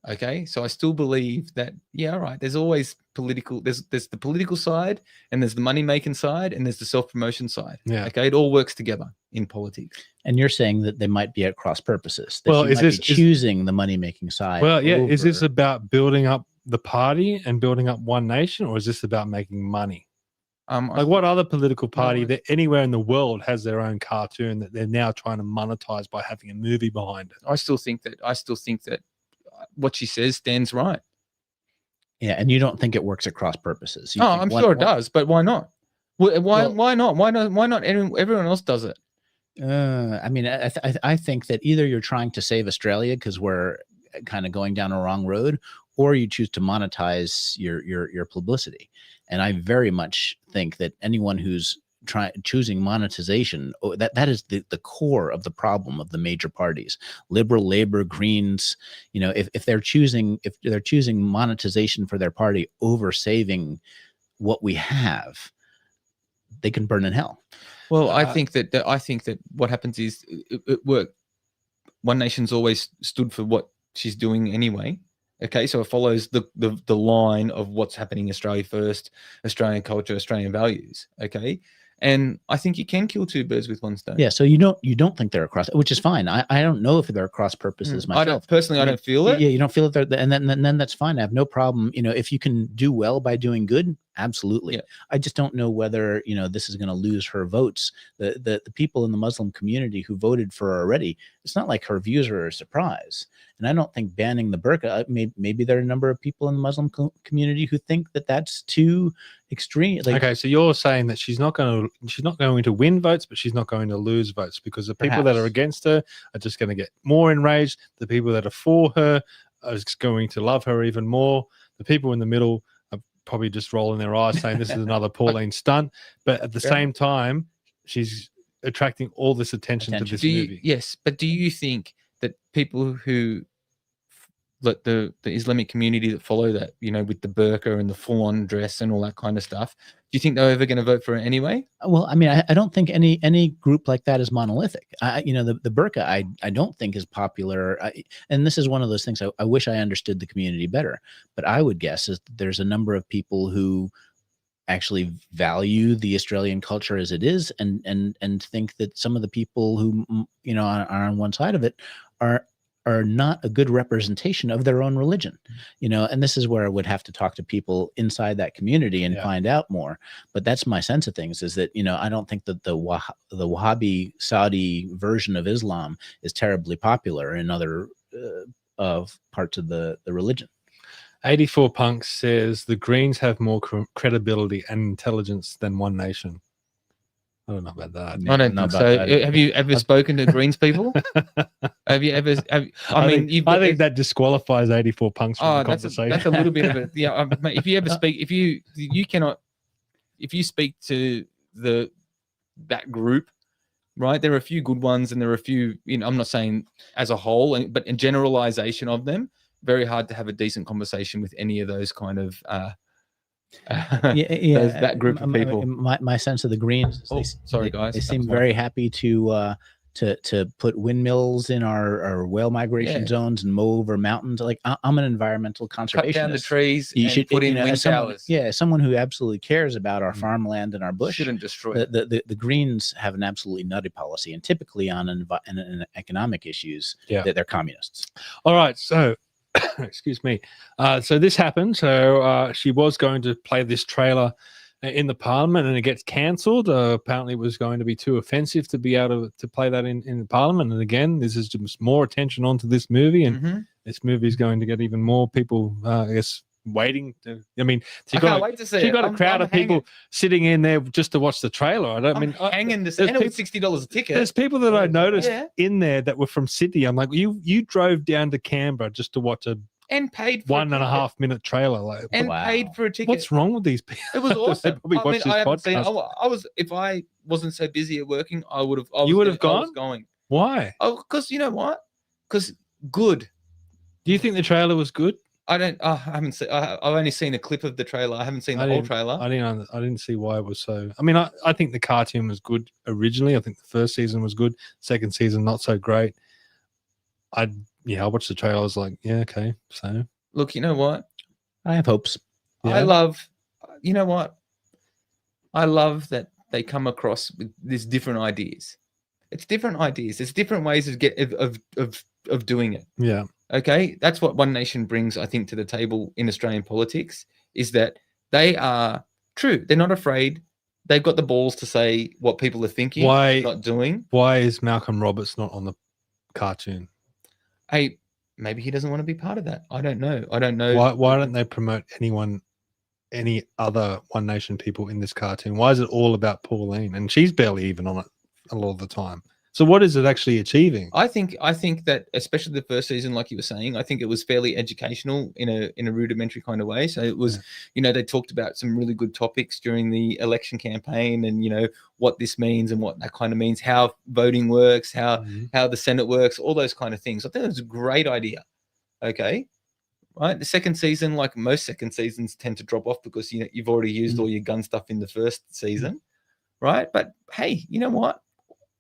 H: Okay, so I still believe that, all right, there's always political, there's the political side, and there's the money making side, and there's the self-promotion side.
G: Yeah.
H: Okay, it all works together in politics.
I: And you're saying that they might be at cross purposes. That
G: Well,
I: she
G: is
I: might
G: this
I: be choosing the money making side?
G: Well, yeah. Is this
I: over-
G: about building up the party and building up One Nation, or is this about making money? Like, what other political party that anywhere in the world has their own cartoon that they're now trying to monetize by having a movie behind it?
H: I still think that what she says stands right.
I: Yeah, and you don't think it works at cross purposes? You
H: Oh,
I: think
H: I'm sure it does, but why not? Why not? Why not? Everyone else does it.
I: I mean, I think that either you're trying to save Australia because we're kind of going down a wrong road, or you choose to monetize your publicity. And I very much think that anyone who's choosing monetization, that is the core of the problem of the major parties, Liberal, Labor, Greens. You know, if they're choosing monetization for their party over saving what we have, they can burn in hell.
H: Well, I think that what happens is it worked. One Nation's always stood for what she's doing anyway. Okay, so it follows the line of what's happening Australia first, Australian culture, Australian values. Okay, and I think you can kill two birds with one stone.
I: Yeah, so you don't think they're across, which is fine. I don't know if they're across purposes myself.
H: I don't feel it.
I: Yeah, you don't feel it, and then that's fine. I have no problem. You know, if you can do well by doing good, absolutely. Yeah. I just don't know whether this is going to lose her votes. The people in the Muslim community who voted for her already, it's not like her views are a surprise. And I don't think banning the burqa, maybe there are a number of people in the Muslim community who think that that's too extreme. Like,
G: okay, so you're saying that she's not going to win votes, but she's not going to lose votes, because the people that are against her are just going to get more enraged. The people that are for her are just going to love her even more. The people in the middle are probably just rolling their eyes, saying this is another Pauline stunt. But at the same time, she's attracting all this attention to this movie.
H: Yes, but do you think that people who, like the Islamic community that follow that, with the burqa and the full-on dress and all that kind of stuff, do you think they're ever going to vote for it anyway?
I: Well, I mean, I don't think any group like that is monolithic. The burqa, I don't think is popular. And this is one of those things I wish I understood the community better. But I would guess is there's a number of people who actually value the Australian culture as it is, and think that some of the people who are on one side of it are not a good representation of their own religion, and this is where I would have to talk to people inside that community and find out more. But that's my sense of things, is that, I don't think that the Wahhabi Saudi version of Islam is terribly popular in other parts of the religion.
G: 84 Punks says the Greens have more credibility and intelligence than One Nation. I don't know about that.
H: I don't think so. Have you ever spoken to Greens people? Have you ever? I
G: think that disqualifies 84 Punks from the conversation.
H: That's a little bit of it. Yeah. If you ever speak, if you speak to that group, right? There are a few good ones, and there are a few. I'm not saying as a whole, but in generalization of them, very hard to have a decent conversation with any of those kind of.
I: That
H: group of people.
I: My sense of the Greens,
H: sorry guys,
I: they seem very happy to to put windmills in our whale migration zones and mow over mountains. Like I'm an environmental conservationist.
H: Cut down the trees
I: You
H: and
I: should
H: put in wind
I: as someone,
H: towers.
I: yeah, someone who absolutely cares about our farmland and our bush.
H: Shouldn't destroy it.
I: The Greens have an absolutely nutty policy, and typically on economic issues, that they're communists.
G: All right, so excuse me. So this happened. So she was going to play this trailer in the Parliament, and it gets cancelled. Apparently, it was going to be too offensive to be able to play that in Parliament. And again, this is just more attention onto this movie, and this movie is going to get even more people, I guess, waiting to. I mean,
H: I can't wait to see it.
G: You've got a crowd of people
H: hanging.
G: Sitting in there just to watch the trailer.
H: I'm hanging this. And it was $60 a ticket.
G: There's people that I noticed in there that were from Sydney. I'm like, you drove down to Canberra just to watch a
H: and paid for
G: 1.5 minute trailer, like,
H: and paid for a ticket.
G: What's wrong with these people?
H: It was awesome.
G: Probably watched this
H: I haven't seen it.
G: podcast.
H: I was, if I wasn't so busy at working, I would have.
G: You would have
H: I was
G: gone?
H: going.
G: Why?
H: Oh, because you know what? Because good.
G: Do you think the trailer was good?
H: I don't. I haven't seen. I've only seen a clip of the trailer. I haven't seen the whole trailer.
G: I didn't see why it was so. I mean, I think the cartoon was good originally. I think the first season was good. Second season not so great. I watched the trailer. I was like, yeah, okay. So
H: look, you know what?
I: I have hopes.
G: Yeah.
H: I love. You know what? I love that they come across with these different ideas. It's different ideas. There's different ways of doing it.
G: Yeah.
H: Okay, that's what One Nation brings, I think, to the table in Australian politics, is that they are true. They're not afraid. They've got the balls to say what people are thinking, not doing.
G: Why is Malcolm Roberts not on the cartoon?
H: Hey, maybe he doesn't want to be part of that. I don't know.
G: Why don't they promote any other One Nation people in this cartoon? Why is it all about Pauline? And she's barely even on it a lot of the time. So what is it actually achieving?
H: I think that, especially the first season, like you were saying, I think it was fairly educational in a rudimentary kind of way. So it was, they talked about some really good topics during the election campaign, and what this means and what that kind of means, how voting works, how the Senate works, all those kind of things. I think it was a great idea. Okay, right. The second season, like most second seasons, tend to drop off because you've already used all your gun stuff in the first season, right? But hey, you know what?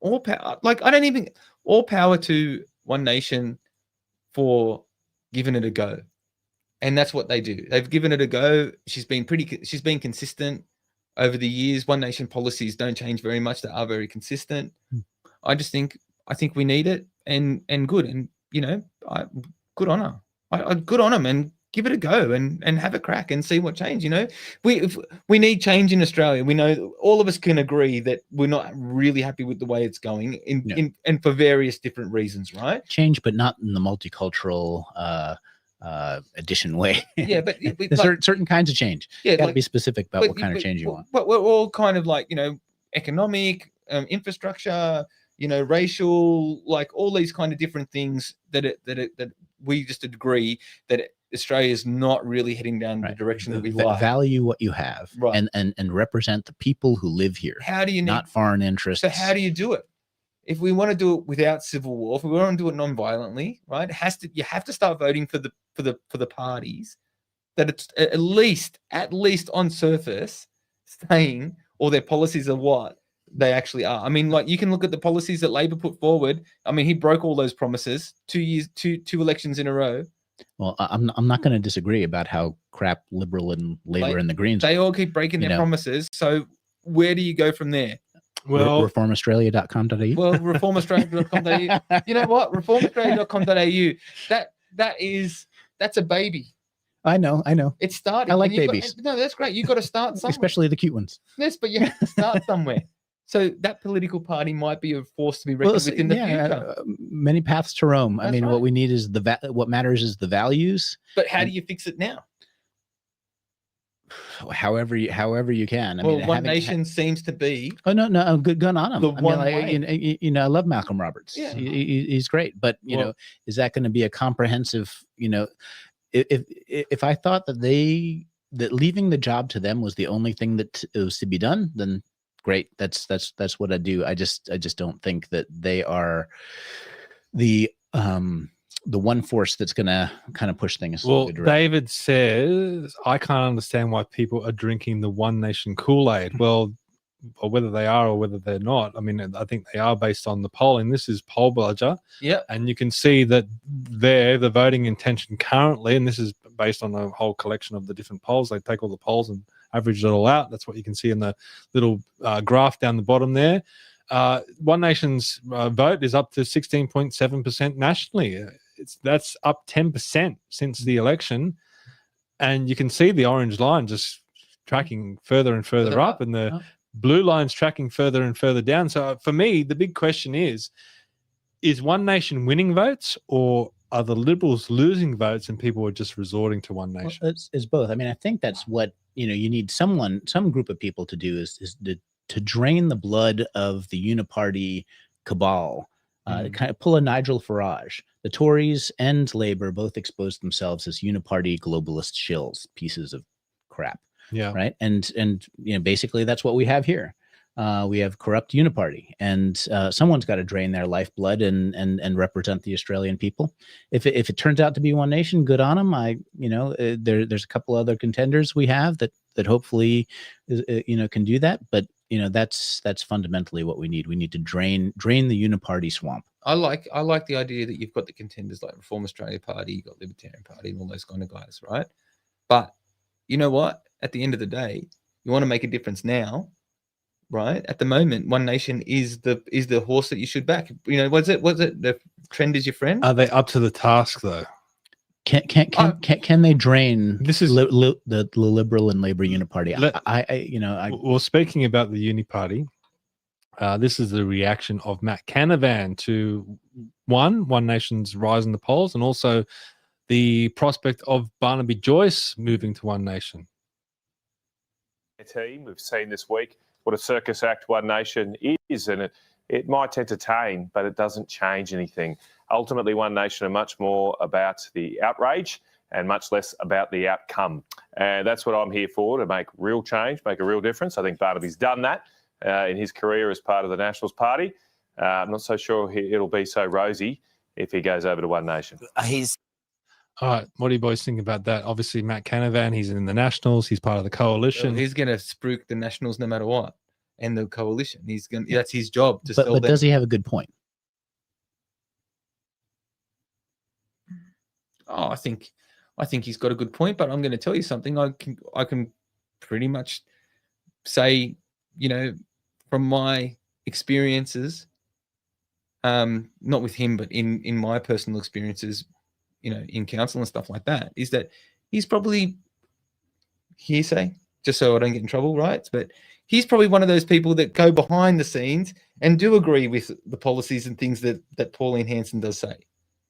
H: All power, all power to One Nation for giving it a go, and that's what they do. They've given it a go. She's been consistent over the years. One Nation policies don't change very much; they are very consistent. I think we need it, and good, and good on her. Good on them, and give it a go, and have a crack and see what change. We need change in Australia. We know all of us can agree that we're not really happy with the way it's going and for various different reasons, right?
I: Change, but not in the multicultural addition way.
H: Yeah, but
I: there's certain kinds of change.
H: Yeah,
I: got to be specific about what kind of change you want.
H: But we're all kind of like economic, infrastructure, racial, like all these kind of different things that we just agree that Australia is not really heading down the direction that we like.
I: Value what you have, and represent the people who live here.
H: How do you
I: not foreign interests?
H: So how do you do it? If we want to do it without civil war, if we want to do it non-violently, right? You have to start voting for the parties that it's at least on surface saying, or their policies are what they actually are. I mean, like, you can look at the policies that Labor put forward. I mean, he broke all those promises 2 years, two elections in a row.
I: Well, I'm not going to disagree about how crap Liberal and Labor and the Greens.
H: They all keep breaking their promises. So where do you go from there?
I: Well, reformaustralia.com.au.
H: Well, reformaustralia.com.au. You know what? Reformaustralia.com.au. That's a baby.
I: I know.
H: It's starting.
I: I like babies.
H: No, that's great. You got to start somewhere.
I: Especially the cute ones.
H: Yes, but you have to start somewhere. So that political party might be a force to be reckoned with in the future.
I: Many paths to Rome. That's right. What we need is what matters is the values.
H: But how do you fix it now?
I: However you can.
H: One Nation seems to be.
I: Oh no, good gun on him.
H: I
I: love Malcolm Roberts.
H: Yeah.
I: He's great, but is that going to be a comprehensive? If I thought that leaving the job to them was the only thing that was to be done, then great. That's what I do. I just don't think that they are the one force that's going to kind of push things.
G: Well, David says, I can't understand why people are drinking the One Nation Kool-Aid. Well, or whether they are or whether they're not. I mean, I think they are based on the polling. This is Poll Bludger.
H: Yeah.
G: And you can see that there, the voting intention currently, and this is based on a whole collection of the different polls. They take all the polls and average it all out. That's what you can see in the little graph down the bottom there. One Nation's vote is up to 16.7% nationally. That's up 10% since the election. And you can see the orange line just tracking further and further up, and the blue line's tracking further and further down. So for me, the big question is One Nation winning votes, or are the Liberals losing votes and people are just resorting to One Nation?
I: Well, it's both. I mean, I think that's what, you need some group of people to do is to drain the blood of the uniparty cabal, to kind of pull a Nigel Farage. The Tories and Labour both exposed themselves as uniparty globalist shills, pieces of crap.
G: Yeah.
I: Right. And basically that's what we have here. We have corrupt uniparty, and someone's got to drain their lifeblood and represent the Australian people. If it turns out to be One Nation, good on them. There's a couple other contenders we have that hopefully can do that. But that's fundamentally what we need. We need to drain the uniparty swamp.
H: I like the idea that you've got the contenders like Reform Australia Party, you've got Libertarian Party, and all those kind of guys, right? But you know what? At the end of the day, you want to make a difference now. Right at the moment, One Nation is the horse that you should back. Was it the trend is your friend?
G: Are they up to the task though?
I: Can they drain the Liberal and Labour uniparty?
G: Well, speaking about the uniparty, this is the reaction of Matt Canavan to One Nation's rise in the polls, and also the prospect of Barnaby Joyce moving to One Nation.
O: Team, we've seen this week what a circus act One Nation is, and it might entertain, but it doesn't change anything. Ultimately, One Nation are much more about the outrage and much less about the outcome. And that's what I'm here for, to make real change, make a real difference. I think Barnaby's done that in his career as part of the Nationals Party. I'm not so sure it'll be so rosy if he goes over to One Nation.
G: All right, what do you boys think about that? Obviously, Matt Canavan, he's in the Nationals, he's part of the coalition.
H: He's going to spruik the Nationals no matter what, and the coalition. That's his job to sell them.
I: But does he have a good point?
H: Oh, I think he's got a good point, but I'm going to tell you something. I can pretty much say, from my experiences, not with him, but in my personal experiences, in council and stuff like that, is that he's probably, hearsay, just so I don't get in trouble, right? But he's probably one of those people that go behind the scenes and do agree with the policies and things that Pauline Hanson does say.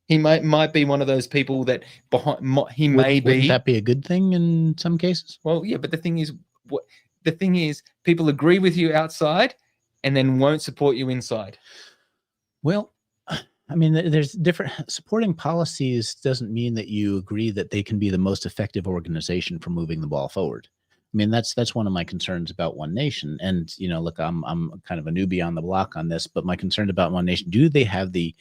H: He might be one of those people that
I: Wouldn't that be a good thing in some cases?
H: Well, yeah, but the thing is, people agree with you outside and then won't support you inside.
I: Well, I mean, there's different supporting policies doesn't mean that you agree that they can be the most effective organization for moving the ball forward. I mean, that's one of my concerns about One Nation. And, look, I'm kind of a newbie on the block on this, but my concern about One Nation, do they have the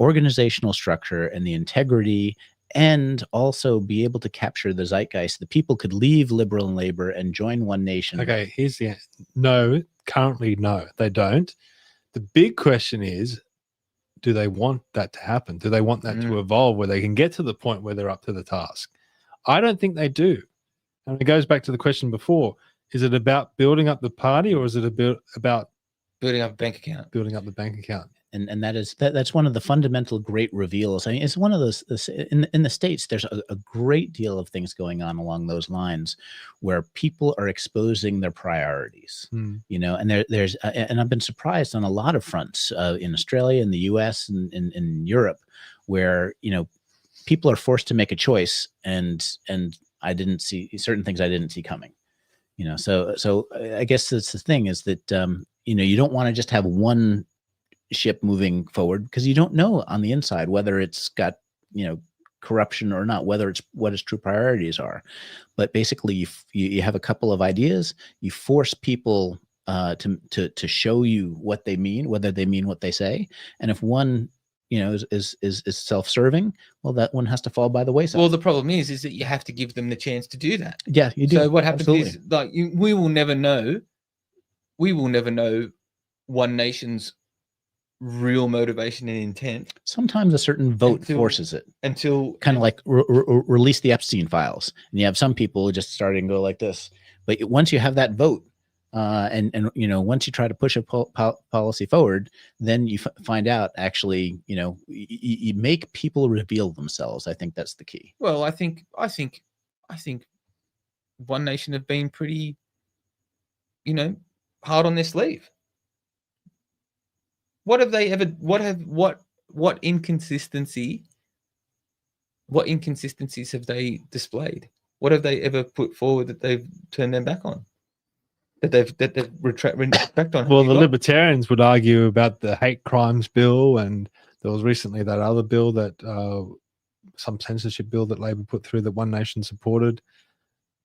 I: organizational structure and the integrity, and also be able to capture the zeitgeist? The people could leave Liberal and Labour and join One Nation.
G: Okay, here's the answer. No, currently, no, they don't. The big question is, do they want that to happen? Do they want that to evolve where they can get to the point where they're up to the task? I don't think they do. And it goes back to the question before. Is it about building up the party, or is it about
H: building up a bank account?
G: Building up the bank account.
I: And that's one of the fundamental great reveals. I mean, it's one of those in the States, there's a great deal of things going on along those lines where people are exposing their priorities, and there's and I've been surprised on a lot of fronts in Australia, in the US, and in Europe, where, people are forced to make a choice, and I didn't see certain things I didn't see coming, so I guess that's the thing, is that, you don't want to just have one ship moving forward, because you don't know on the inside whether it's got corruption or not, whether it's what its true priorities are. But basically, you have a couple of ideas, you force people to show you what they mean, whether they mean what they say, and if one is self-serving, well, that one has to fall by the wayside.
H: Well, the problem is that you have to give them the chance to do that.
I: Yeah, you do.
H: So what happens
I: Absolutely.
H: is, we will never know we will never know One Nation's real motivation and intent.
I: Sometimes a certain vote forces it.
H: Until
I: kind of like release the Epstein files, and you have some people just starting to go like this. But once you have that vote, and once you try to push a policy forward, then you find out actually, you make people reveal themselves. I think that's the key.
H: Well, I think One Nation have been pretty, hard on their sleeve. What have they ever? What inconsistencies have they displayed? What have they ever put forward that they've turned their back on? That they've retract on?
G: Well, the libertarians would argue about the hate crimes bill, and there was recently that other bill that some censorship bill that Labor put through that One Nation supported.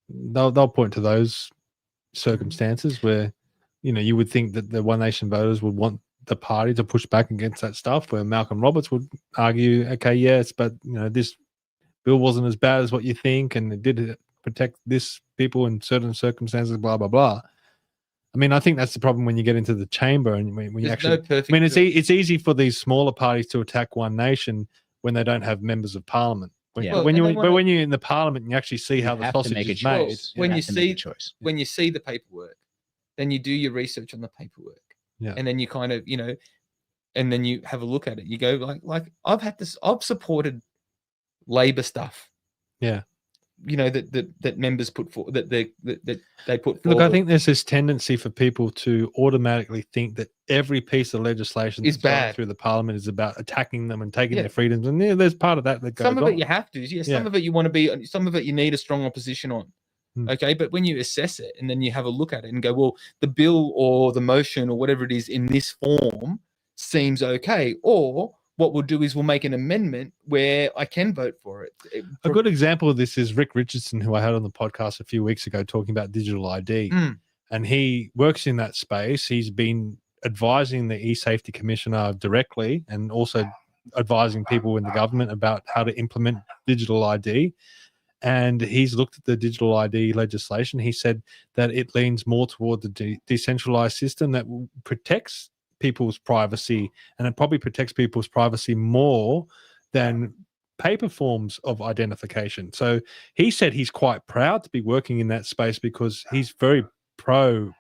G: They'll point to those circumstances where you would think that the One Nation voters would want the party to push back against that stuff, where Malcolm Roberts would argue, okay, yes, but this bill wasn't as bad as what you think, and it did protect this people in certain circumstances, blah blah blah. I mean, I think that's the problem when you get into the chamber, and when you actually, it's easy for these smaller parties to attack One Nation when they don't have members of parliament. When you're in the parliament, and you actually see how the sausage is made.
H: When you see the paperwork, then you do your research on the paperwork.
G: Yeah.
H: And then you kind of, and then you have a look at it. You go like I've supported Labor stuff.
G: Yeah.
H: That members put forward, that they put forward.
G: Look, I think there's this tendency for people to automatically think that every piece of legislation
H: is bad
G: going through the parliament is about attacking them and taking their freedoms. And there's part of that goes
H: some of
G: on.
H: it you have to. Yeah. Some of it you want to be. Some of it you need a strong opposition on. Okay, but when you assess it and then you have a look at it and go, well, the bill or the motion or whatever it is in this form seems okay, or what we'll do is we'll make an amendment where I can vote for it.
G: A good example of this is Rick Richardson, who I had on the podcast a few weeks ago talking about digital ID. And he works in that space. He's been advising the e-safety commissioner directly and also advising people in the government about how to implement digital ID. And he's looked at the digital ID legislation. He said that it leans more toward the decentralized system that protects people's privacy, and it probably protects people's privacy more than paper forms of identification. So he said he's quite proud to be working in that space because he's very pro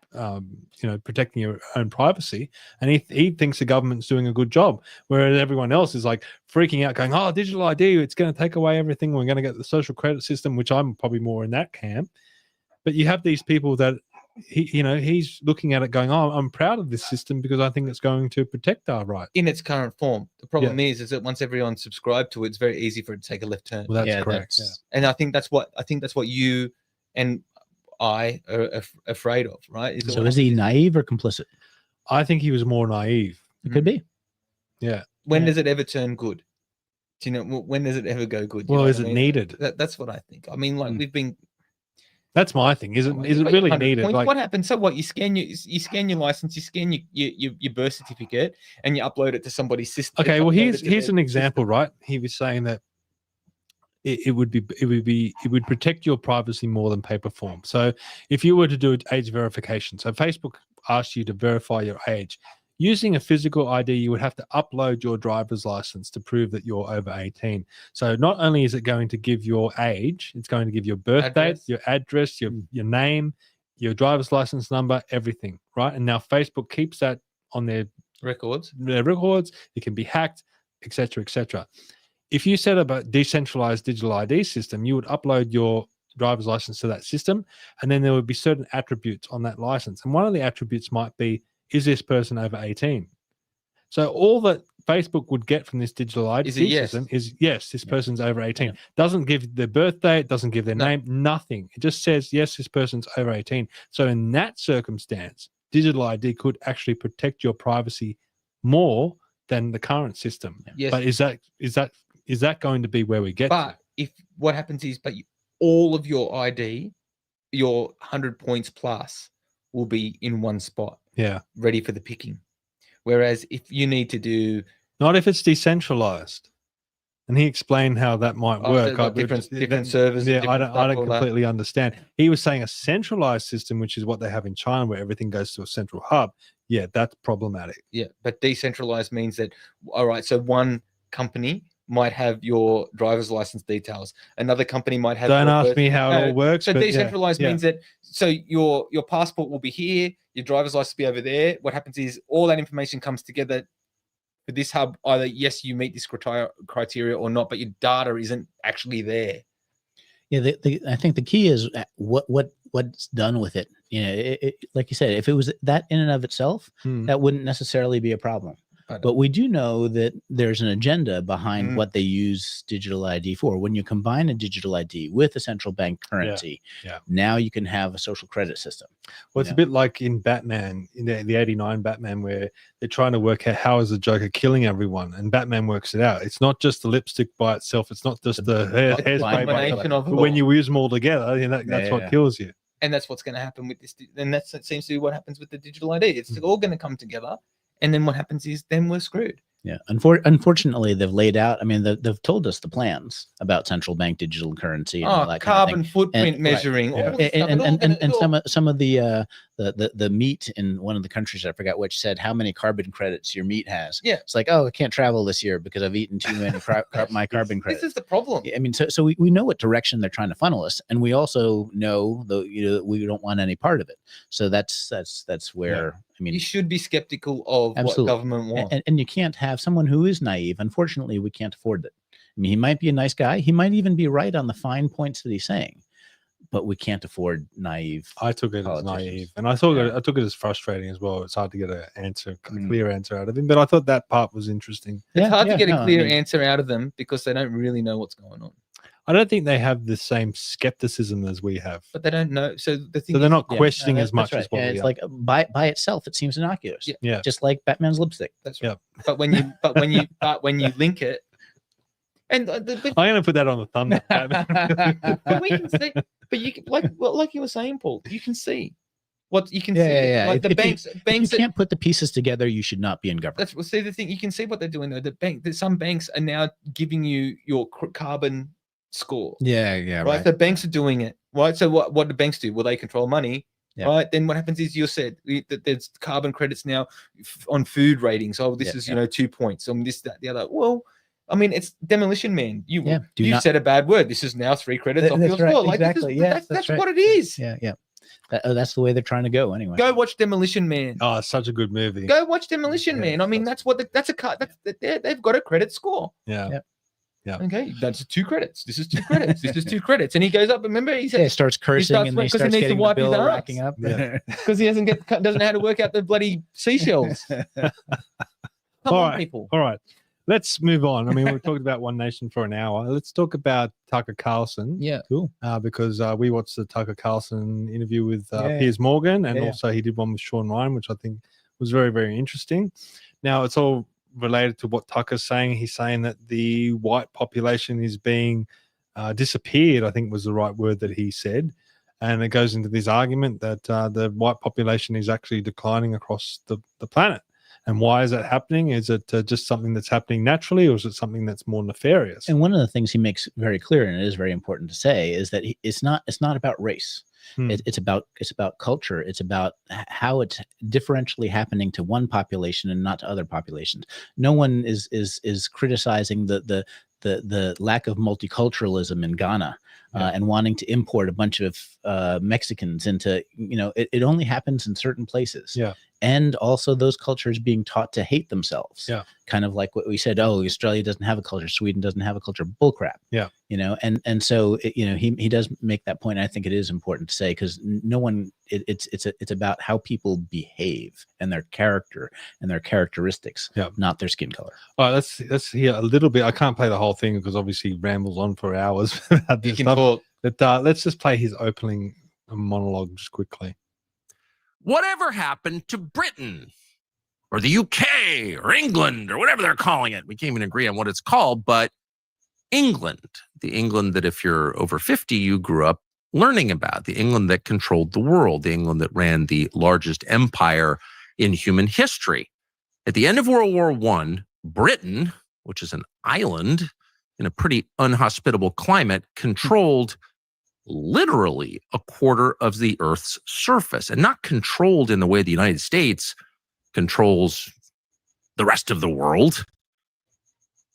G: protecting your own privacy, and he thinks the government's doing a good job, whereas everyone else is like freaking out going, oh, digital ID, it's going to take away everything, we're going to get the social credit system, which I'm probably more in that camp. But you have these people that he's looking at it going, oh, I'm proud of this system because I think it's going to protect our rights
H: in its current form. The problem is that once everyone's subscribed to it, it's very easy for it to take a left turn.
G: Well, that's correct.
H: And I think that's what you and I are afraid of, right?
I: So is he naive or complicit?
G: I think he was more naive.
I: It could be.
G: Yeah.
H: When does it ever turn good? Do you know, when does it ever go good?
G: Well, is it needed?
H: That's what I think. I mean, like we've been.
G: That's my thing. Is it really needed?
H: Like, what happens? So what? You scan your license, you scan your birth certificate, and you upload it to somebody's system.
G: Okay. Well, here's an example, right? He was saying that it would protect your privacy more than paper form. So if you were to do age verification, so Facebook asked you to verify your age. Using a physical ID, you would have to upload your driver's license to prove that you're over 18. So not only is it going to give your age, it's going to give your birth date, your address, your name, your driver's license number, everything, right? And now Facebook keeps that on their
H: records.
G: It can be hacked, etc., etc. If you set up a decentralized digital ID system, you would upload your driver's license to that system, and then there would be certain attributes on that license. And one of the attributes might be, is this person over 18? So all that Facebook would get from this digital ID system is, yes, this person's over 18. Yeah. Doesn't give their birth date, doesn't give their name, nothing. It just says, yes, this person's over 18. So in that circumstance, digital ID could actually protect your privacy more than the current system.
H: Yes.
G: But is that going to be where we get to?
H: If what happens is, all of your ID, your 100 points plus, will be in one spot.
G: Yeah.
H: Ready for the picking. Whereas if you need to do...
G: Not if it's decentralized. And he explained how that might work.
H: Different servers.
G: Yeah,
H: different
G: I don't
H: all that.
G: completely understand. He was saying a centralized system, which is what they have in China, where everything goes to a central hub. Yeah, that's problematic.
H: Yeah, but decentralized means that, all right, so one company might have your driver's license details. Another company might have.
G: Don't ask me how it all works.
H: So
G: but
H: decentralized means that your passport will be here, your driver's license will be over there. What happens is all that information comes together for this hub. Either yes, you meet this criteria or not, but your data isn't actually there.
I: Yeah, I think the key is what's done with it. You know, like you said, if it was that in and of itself, that wouldn't necessarily be a problem. But we do know that there's an agenda behind what they use digital ID for. When you combine a digital ID with a central bank currency, now you can have a social credit system.
G: Well, it's a bit like in Batman, in the 89 Batman, where they're trying to work out how is the Joker killing everyone, and Batman works it out. It's not just the lipstick by itself. It's not just the hairspray by itself. But when you use them all together, that's what kills you.
H: And that's what's going to happen with this. And that seems to be what happens with the digital ID. It's all going to come together. And then what happens is then we're screwed.
I: Yeah. Unfortunately, they've laid out. I mean, they've told us the plans about central bank digital currency and all that
H: carbon
I: kind of thing.
H: footprint measuring,
I: and some of the meat in one of the countries, I forgot which, said how many carbon credits your meat has.
H: Yeah.
I: It's like, oh, I can't travel this year because I've eaten too many my carbon credits.
H: This is the problem.
I: I mean, so we know what direction they're trying to funnel us, and we also know we don't want any part of it. So that's where. I mean,
H: you should be skeptical of what government wants.
I: And you can't have someone who is naive. Unfortunately, we can't afford it. I mean, he might be a nice guy. He might even be right on the fine points that he's saying, but we can't afford naive.
G: I took it as naive, and I took it as frustrating as well. It's hard to get a clear answer out of him, but I thought that part was interesting.
H: It's hard to get a clear answer out of them because they don't really know what's going on.
G: I don't think they have the same skepticism as we have.
H: But they don't know. So
G: they're not questioning as much as what we are.
I: It's like by itself, it seems innocuous.
G: Yeah.
I: Just like Batman's lipstick.
H: That's right. But when you link it, and
G: I'm going to put that on the thumbnail.
H: But we can see. But you can, like you were saying, Paul, you can see what you can see.
I: Yeah.
H: Like the banks
I: you can't put the pieces together, you should not be in government.
H: That's see the thing. You can see what they're doing though. Some banks are now giving you your carbon score. Right. The banks are doing it. Right. So what do banks do? Well, they control money. Yeah. Right. Then what happens is you said that there's carbon credits now on food ratings. Oh, this is 2 points. This, that, the other. Well, I mean, it's Demolition Man. You said a bad word. This is now 3 credits off your score. Like,
I: exactly.
H: That's what it is.
I: Yeah. That's the way they're trying to go anyway.
H: Go watch Demolition Man.
G: Oh, it's such a good movie.
H: Go watch Demolition Man. I mean, they've got a credit score.
G: Yeah.
H: Okay, that's 2 credits. This is 2 credits. This is 2 credits, and he goes up. Remember, he says,
I: starts cursing and he starts getting the bill racking up
H: because he doesn't know how to work out the bloody seashells. Come on, people.
G: All right, let's move on. I mean, we've talked about One Nation for an hour. Let's talk about Tucker Carlson.
H: Yeah,
I: cool.
G: Because we watched the Tucker Carlson interview with Piers Morgan, and also he did one with Sean Ryan, which I think was very, very interesting. Now it's all related to what Tucker's saying. He's saying that the white population is being disappeared, I think was the right word that he said. And it goes into this argument that the white population is actually declining across the planet. And why is that happening? Is it just something that's happening naturally, or is it something that's more nefarious?
I: And one of the things he makes very clear, and it is very important to say, is that it's not about race. It's about culture. It's about how it's differentially happening to one population and not to other populations. No one is criticizing the lack of multiculturalism in Ghana and wanting to import a bunch of Mexicans into, it only happens in certain places.
G: Yeah.
I: And also those cultures being taught to hate themselves.
G: Yeah.
I: Kind of like what we said, Australia doesn't have a culture, Sweden doesn't have a culture, bullcrap.
G: Yeah.
I: And so, he does make that point. I think it is important to say, because no one, it's about how people behave and their character and their characteristics, not their skin color.
G: All right, let's hear a little bit. I can't play the whole thing because obviously he rambles on for hours about this stuff. But let's just play his opening monologue just quickly.
A: Whatever happened to Britain or the UK or England or whatever they're calling it? We can't even agree on what it's called, but England, the England that if you're over 50, you grew up learning about, the England that controlled the world, the England that ran the largest empire in human history. At the end of World War I, Britain, which is an island, in a pretty unhospitable climate, controlled literally a quarter of the Earth's surface, and not controlled in the way the United States controls the rest of the world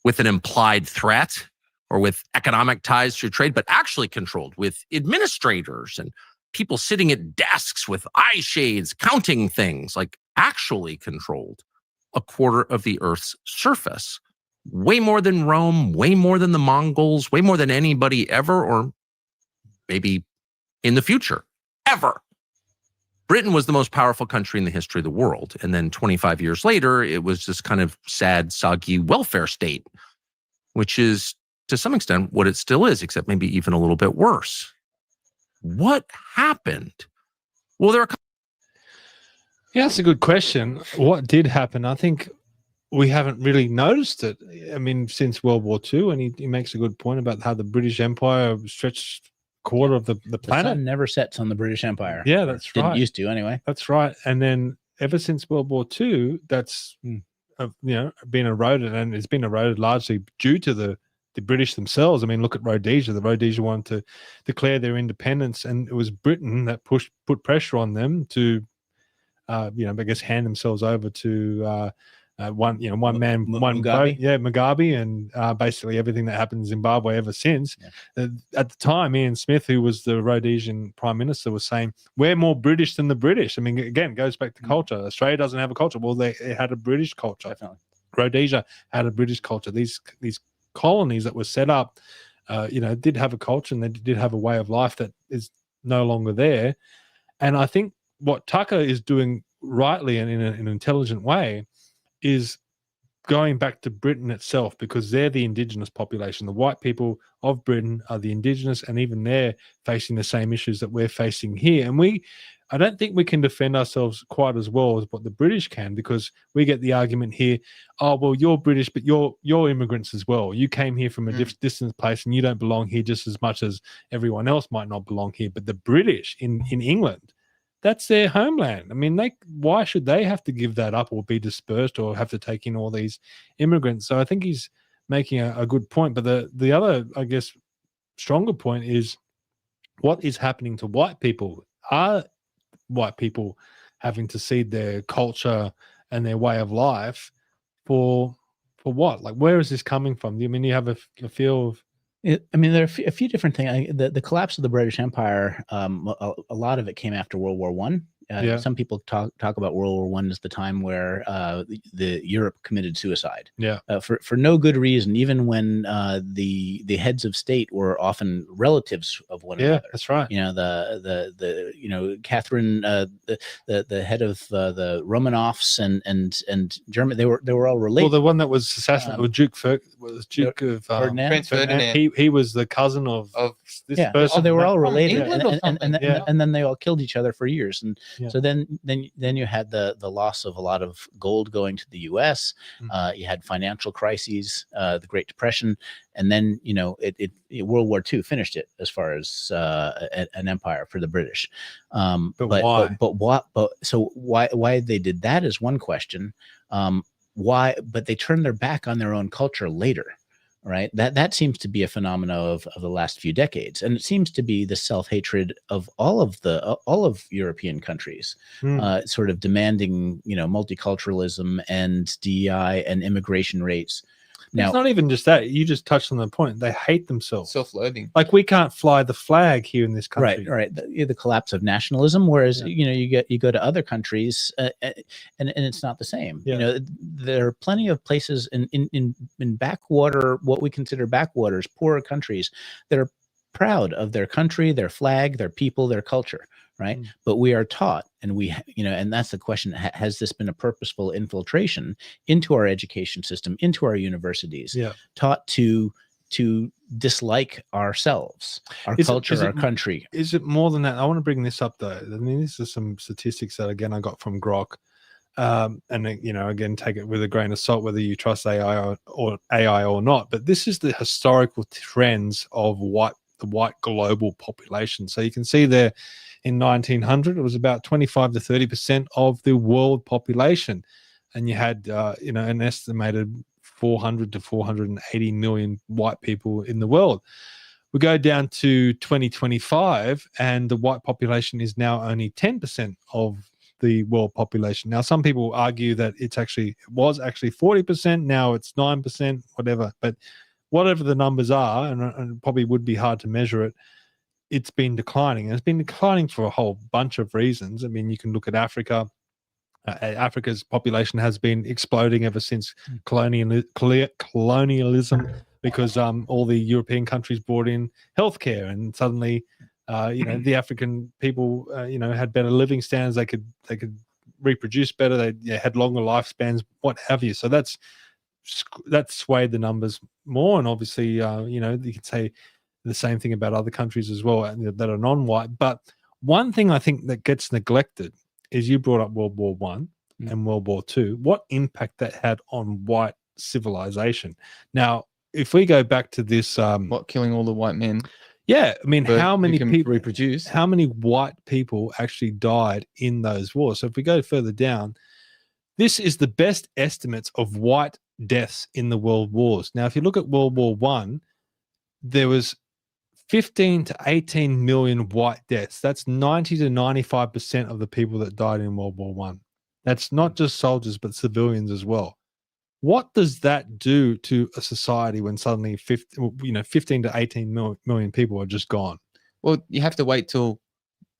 A: with an implied threat or with economic ties through trade, but actually controlled with administrators and people sitting at desks with eye shades, counting things, like actually controlled a quarter of the Earth's surface. Way more than Rome, way more than the Mongols, way more than anybody ever, or maybe in the future, ever. Britain was the most powerful country in the history of the world. And then 25 years later, it was this kind of sad, soggy welfare state, which is to some extent what it still is, except maybe even a little bit worse. What happened? Well,
G: Yeah, that's a good question. What did happen? I think we haven't really noticed it. I mean, since World War II, and he makes a good point about how the British Empire stretched quarter of the planet.
I: The sun never sets on the British Empire.
G: Yeah, that's right.
I: Didn't used to anyway.
G: That's right. And then ever since World War II, that's been eroded, and it's been eroded largely due to the British themselves. I mean, look at Rhodesia. The Rhodesia wanted to declare their independence, and it was Britain that put pressure on them to, I guess, hand themselves over to one man, one vote. Yeah, Mugabe, and basically everything that happened in Zimbabwe ever since. Yeah. At the time, Ian Smith, who was the Rhodesian Prime Minister, was saying, we're more British than the British. I mean, again, it goes back to culture. Australia doesn't have a culture. Well, it had a British culture. Definitely. Rhodesia had a British culture. These colonies that were set up, did have a culture, and they did have a way of life that is no longer there. And I think what Tucker is doing rightly and in an intelligent way is going back to Britain itself, because they're the indigenous population. The white people of Britain are the indigenous, and even they're facing the same issues that we're facing here. And I don't think we can defend ourselves quite as well as what the British can, because we get the argument here, oh, well, you're British, but you're immigrants as well. You came here from a distant place, and you don't belong here just as much as everyone else might not belong here. But the British in England, that's their homeland. I mean, why should they have to give that up or be dispersed or have to take in all these immigrants? So I think he's making a good point. But the other, I guess, stronger point is what is happening to white people. Are white people having to cede their culture and their way of life for what? Like, where is this coming from? I mean, you have a feel of...
I: there are a few different things. The collapse of the British Empire, a lot of it came after World War I. Some people talk about World War I as the time where the Europe committed suicide. Yeah, for no good reason. Even when the heads of state were often relatives of one another. Yeah,
G: that's right.
I: Catherine, the head of the Romanovs and German, they were all related.
G: Well, the one that was assassinated was Duke of Ferdinand. He was the cousin of this person.
I: So they were all related, and then they all killed each other for years. And so then you had the loss of a lot of gold going to the U.S. You had financial crises, the Great Depression, and then World War II finished it as far as an empire for the British. But why? So why they did that is one question. Why? But they turned their back on their own culture later. Right. That seems to be a phenomena of the last few decades, and it seems to be the self-hatred of all of European countries, sort of demanding multiculturalism and DEI and immigration rates. Now,
G: it's not even just that. You just touched on the point. They hate themselves.
H: Self-loathing.
G: Like, we can't fly the flag here in this country.
I: Right. The collapse of nationalism. Whereas you go to other countries and it's not the same. Yeah. There are plenty of places in backwater, what we consider backwaters, poorer countries that are proud of their country, their flag, their people, their culture. Right. But we are taught, and and that's the question. Has this been a purposeful infiltration into our education system, into our universities, taught to dislike ourselves, our culture, our country?
G: Is it more than that? I want to bring this up, though. I mean, these are some statistics that, again, I got from Grok. And again, take it with a grain of salt, whether you trust AI or not. But this is the historical trends of the white global population. So you can see there, in 1900, it was about 25 to 30% of the world population, and you had an estimated 400 to 480 million white people in the world. We go down to 2025 and the white population is now only 10% of the world population. Now, some people argue that it was actually 40%, now it's 9%, whatever. But whatever the numbers are, and probably would be hard to measure it, it's been declining. And it's been declining for a whole bunch of reasons. I mean, you can look at Africa. Africa's population has been exploding ever since colonialism, because all the European countries brought in healthcare, and suddenly, the African people, had better living standards. They could reproduce better. They had longer lifespans, what have you. So that swayed the numbers more. And obviously, you could say the same thing about other countries as well that are non-white. But one thing I think that gets neglected is, you brought up World War One and World War II, what impact that had on white civilization. Now, if we go back to this,
H: killing all the white men?
G: Yeah, I mean, how many people
H: reproduce?
G: How many white people actually died in those wars? So if we go further down, this is the best estimates of white deaths in the world wars. Now, if you look at World War One, there was 15 to 18 million white deaths. That's 90 to 95% of the people that died in World War One. That's not just soldiers, but civilians as well. What does that do to a society when suddenly 15 to 18 million people are just gone?
H: Well, you have to wait till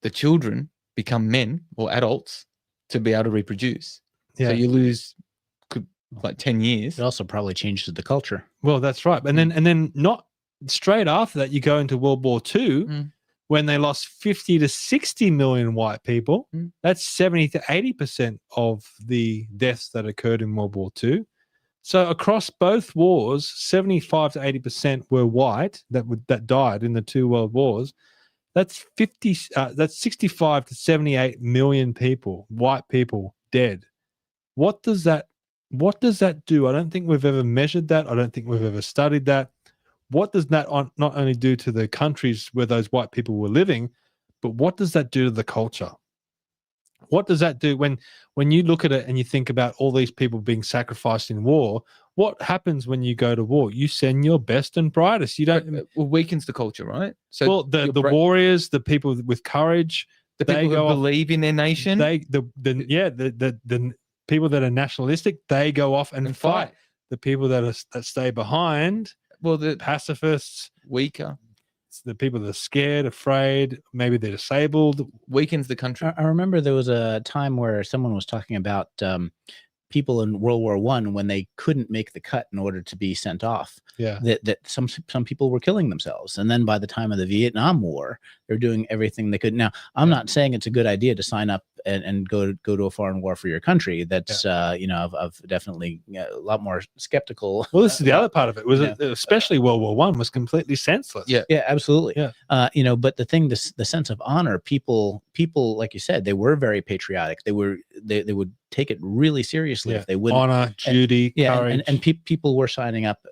H: the children become men or adults to be able to reproduce.
G: Yeah.
H: So you lose like 10 years.
I: It also probably changes the culture.
G: Well, that's right. And then not straight after that, you go into World War II, when they lost 50 to 60 million white people. That's 70 to 80% of the deaths that occurred in World War II. So across both wars, 75 to 80% were white that died in the two world wars. That's 65 to 78 million people, white people, dead. What does that do? I don't think we've ever measured that. I don't think we've ever studied that. What does that not only do to the countries where those white people were living, but what does that do to the culture? What does that do when you look at it and you think about all these people being sacrificed in war? What happens when you go to war? You send your best and brightest. You don't.
H: It weakens the culture, right? So
G: the warriors, the people with courage,
H: the people who believe in their nation,
G: the people that are nationalistic, they go off and fight. The people that stay behind, the pacifists,
H: weaker.
G: It's the people that are scared, afraid, maybe they're disabled.
H: Weakens the country.
I: I remember there was a time where someone was talking about people in World War One when they couldn't make the cut in order to be sent off.
G: Yeah,
I: that some people were killing themselves, and then by the time of the Vietnam War, they're doing everything they could. Now, I'm not saying it's a good idea to sign up and go to a foreign war for your country. That's I've definitely a lot more skeptical.
G: Well, this is the other part of it. Was especially World War One was completely senseless.
I: Yeah, absolutely.
G: Yeah.
I: But the thing, the sense of honor, people, like you said, they were very patriotic. They would take it really seriously if they wouldn't.
G: Honor, duty, courage.
I: And people were signing up,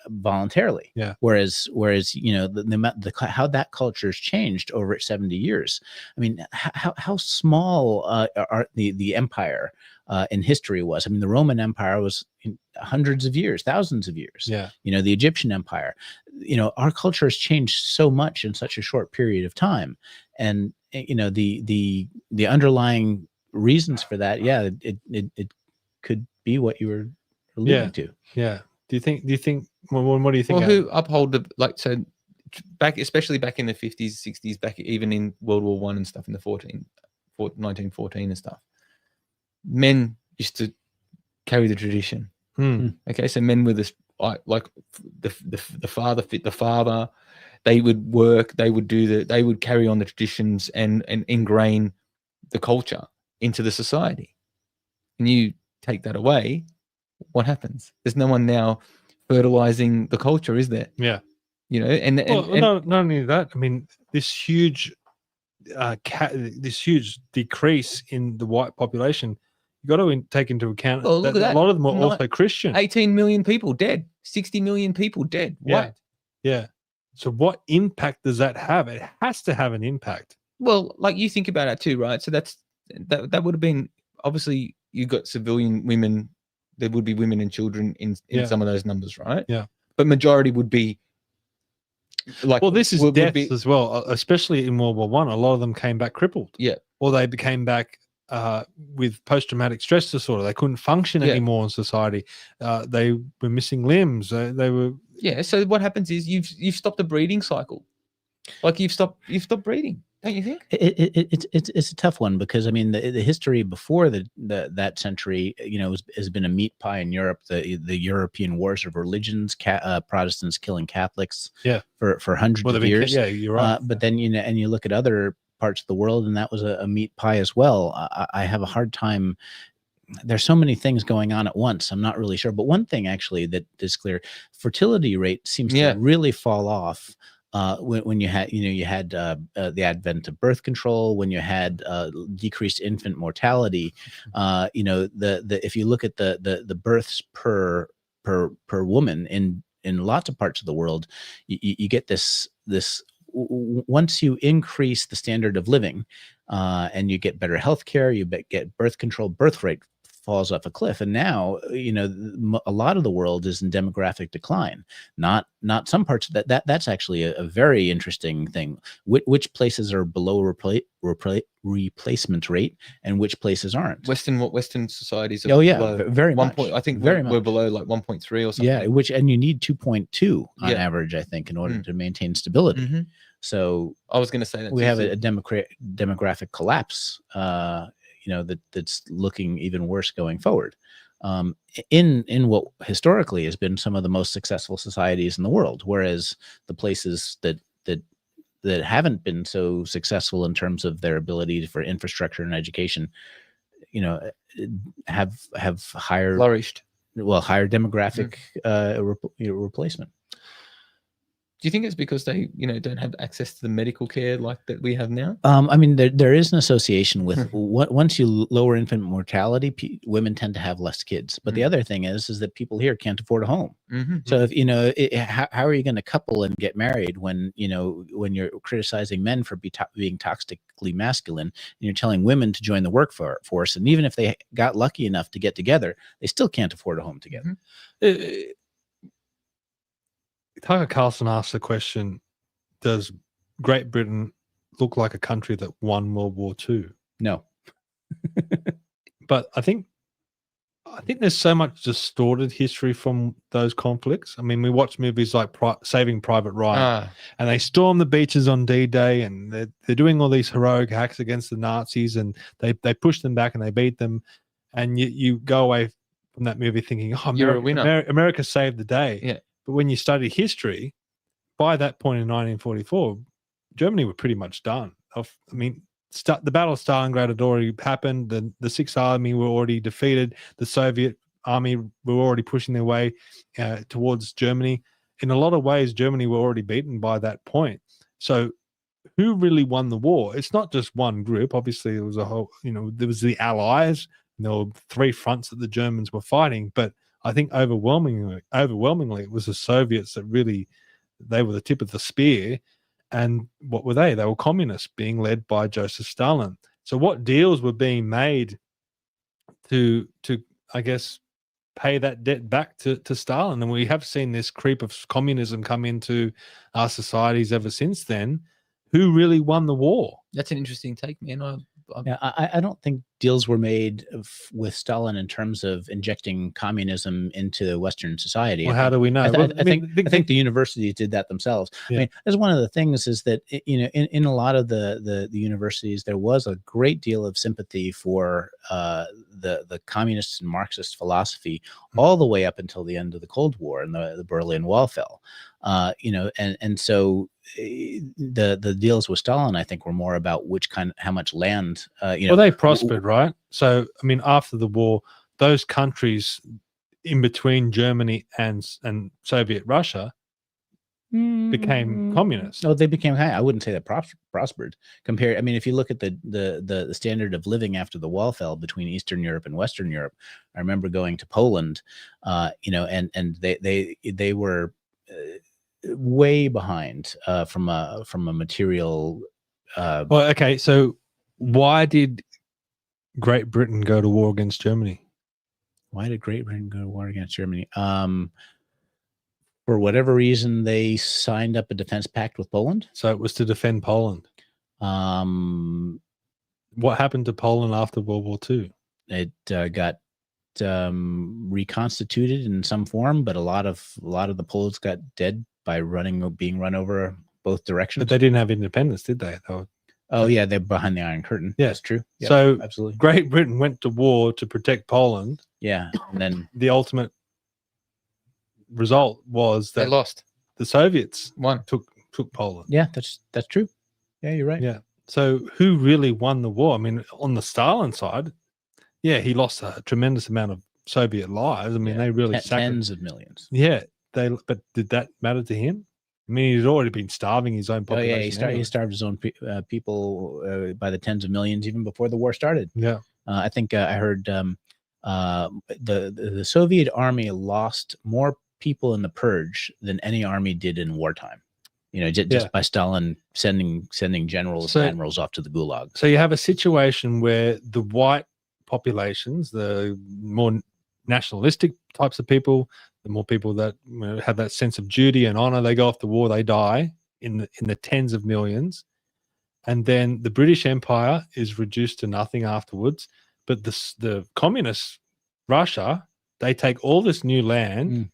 I: voluntarily.
G: Yeah.
I: Whereas how that culture's changed over 70 years. I mean, how small the empire in history was. I mean, the Roman Empire was hundreds of years, thousands of years.
G: Yeah.
I: The Egyptian Empire. Our culture has changed so much in such a short period of time, and the underlying reasons for that, it could be what you were alluding to.
G: Yeah. Do you think what do you think?
H: Well, who uphold especially back in the 50s, 60s, back even in World War One and stuff in the 1914 and stuff, men used to carry the tradition. Okay, so men were this like the father. They would work. They would carry on the traditions and ingrain the culture into the society. And you take that away, what happens? There's no one now fertilizing the culture, is there?
G: Yeah.
H: Not
G: only that, I mean, this huge decrease in the white population, you got to take into account that a lot of them are also Christian.
H: 18 million people dead, 60 million people dead. White.
G: Yeah. So what impact does that have? It has to have an impact.
H: Well, like you think about it too, right? So that would have been, obviously you got civilian women there would be women and children in some of those numbers, right?
G: Yeah.
H: But majority would be like.
G: Well, this is
H: would
G: deaths
H: be,
G: as well, especially in World War One. A lot of them came back crippled.
H: Yeah.
G: Or they came back with post-traumatic stress disorder. They couldn't function anymore in society. They were missing limbs. They were.
H: Yeah. So what happens is you've stopped the breeding cycle. Like you've stopped breeding, don't you think?
I: It's a tough one because I mean the history before that century, you know, has been a meat pie in Europe. The European wars of religions, Protestants killing Catholics, for hundreds of years.
G: Yeah, you're right.
I: But then and you look at other parts of the world, and that was a meat pie as well. I have a hard time. There's so many things going on at once. I'm not really sure. But one thing actually that is clear: fertility rate seems to really fall off. When you had the advent of birth control, when you had decreased infant mortality, if you look at the births per woman in lots of parts of the world, you get this once you increase the standard of living, and you get better health care, you get birth control, birth rate falls off a cliff. And now, you know, a lot of the world is in demographic decline, not some parts of that's actually a very interesting thing. Which places are below replacement rate and which places aren't?
H: Western societies are
I: below very much.
H: I think
I: very
H: we're below like 1.3 or something.
I: Yeah, and you need 2.2 on average, I think, in order to maintain stability. So
H: I was going to say that
I: we have a demographic collapse, that's looking even worse going forward. In what historically has been some of the most successful societies in the world, whereas the places that haven't been so successful in terms of their ability for infrastructure and education, have higher
H: flourished.
I: Well, higher demographic replacement.
H: Do you think it's because they, don't have access to the medical care like that we have now?
I: I mean, there is an association with once you lower infant mortality, women tend to have less kids. But the other thing is that people here can't afford a home. So if how are you going to couple and get married when you're criticizing men for being toxically masculine, and you're telling women to join the workforce, and even if they got lucky enough to get together, they still can't afford a home together.
G: Tucker Carlson asked the question, does Great Britain look like a country that won World War II?
I: No.
G: But I think there's so much distorted history from those conflicts. I mean, we watch movies like Saving Private Ryan, and they storm the beaches on D-Day, and they're doing all these heroic acts against the Nazis, and they push them back and they beat them, and you go away from that movie thinking, oh,
H: you're a winner.
G: America saved the day.
H: Yeah.
G: But when you study history, by that point in 1944, Germany were pretty much done. The Battle of Stalingrad had already happened. The Sixth Army were already defeated. The Soviet Army were already pushing their way towards Germany. In a lot of ways, Germany were already beaten by that point. So who really won the war? It's not just one group. Obviously, it was a whole, there was the Allies. There were three fronts that the Germans were fighting, but I think overwhelmingly, it was the Soviets that really, they were the tip of the spear. And what were they? They were communists being led by Joseph Stalin. So what deals were being made to I guess, pay that debt back to Stalin? And we have seen this creep of communism come into our societies ever since then. Who really won the war?
H: That's an interesting take, man.
I: I don't think deals were made with Stalin in terms of injecting communism into Western society.
G: Well, how do we know?
I: I think the universities did that themselves.
G: Yeah.
I: I mean, that's one of the things is that in a lot of the universities there was a great deal of sympathy for the communist and Marxist philosophy all the way up until the end of the Cold War and the Berlin Wall fell. And so the deals with Stalin, I think, were more about how much land.
G: Well, they prospered, right? So, I mean, after the war, those countries in between Germany and Soviet Russia became communist.
I: No, they became. I wouldn't say that prospered. Compared, I mean, if you look at the standard of living after the wall fell between Eastern Europe and Western Europe, I remember going to Poland, and they were way behind from a material.
G: Well, okay, so why did Great Britain go to war against Germany?
I: Why did Great Britain go to war against Germany? For whatever reason, they signed up a defense pact with Poland.
G: So it was to defend Poland. What happened to Poland after World War II?
I: It got reconstituted in some form, but a lot of the Poles got dead by being run over both directions.
G: But they didn't have independence, did they?
I: Oh yeah, they're behind the Iron Curtain.
G: Yeah,
I: that's true. Yep,
G: so
I: absolutely,
G: Great Britain went to war to protect Poland.
I: Yeah, and then
G: the ultimate result was that
H: they lost.
G: The Soviets
H: won.
G: Took Poland.
I: Yeah, that's true. Yeah, you're right.
G: Yeah. So who really won the war? I mean, on the Stalin side, yeah, he lost a tremendous amount of Soviet lives. I mean, they really
I: tens of millions.
G: Yeah, but did that matter to him? I mean, he'd already been starving his own population.
I: Oh yeah, he starved his own people by the tens of millions even before the war started.
G: Yeah,
I: I think I heard the Soviet army lost more people in the purge than any army did in wartime. Just by Stalin sending generals and admirals off to the gulag.
G: So you have a situation where the white populations, the more nationalistic types of people, the more people that have that sense of duty and honor, they go off to war, they die in the tens of millions, and then the British Empire is reduced to nothing afterwards. But the communist Russia, they take all this new land,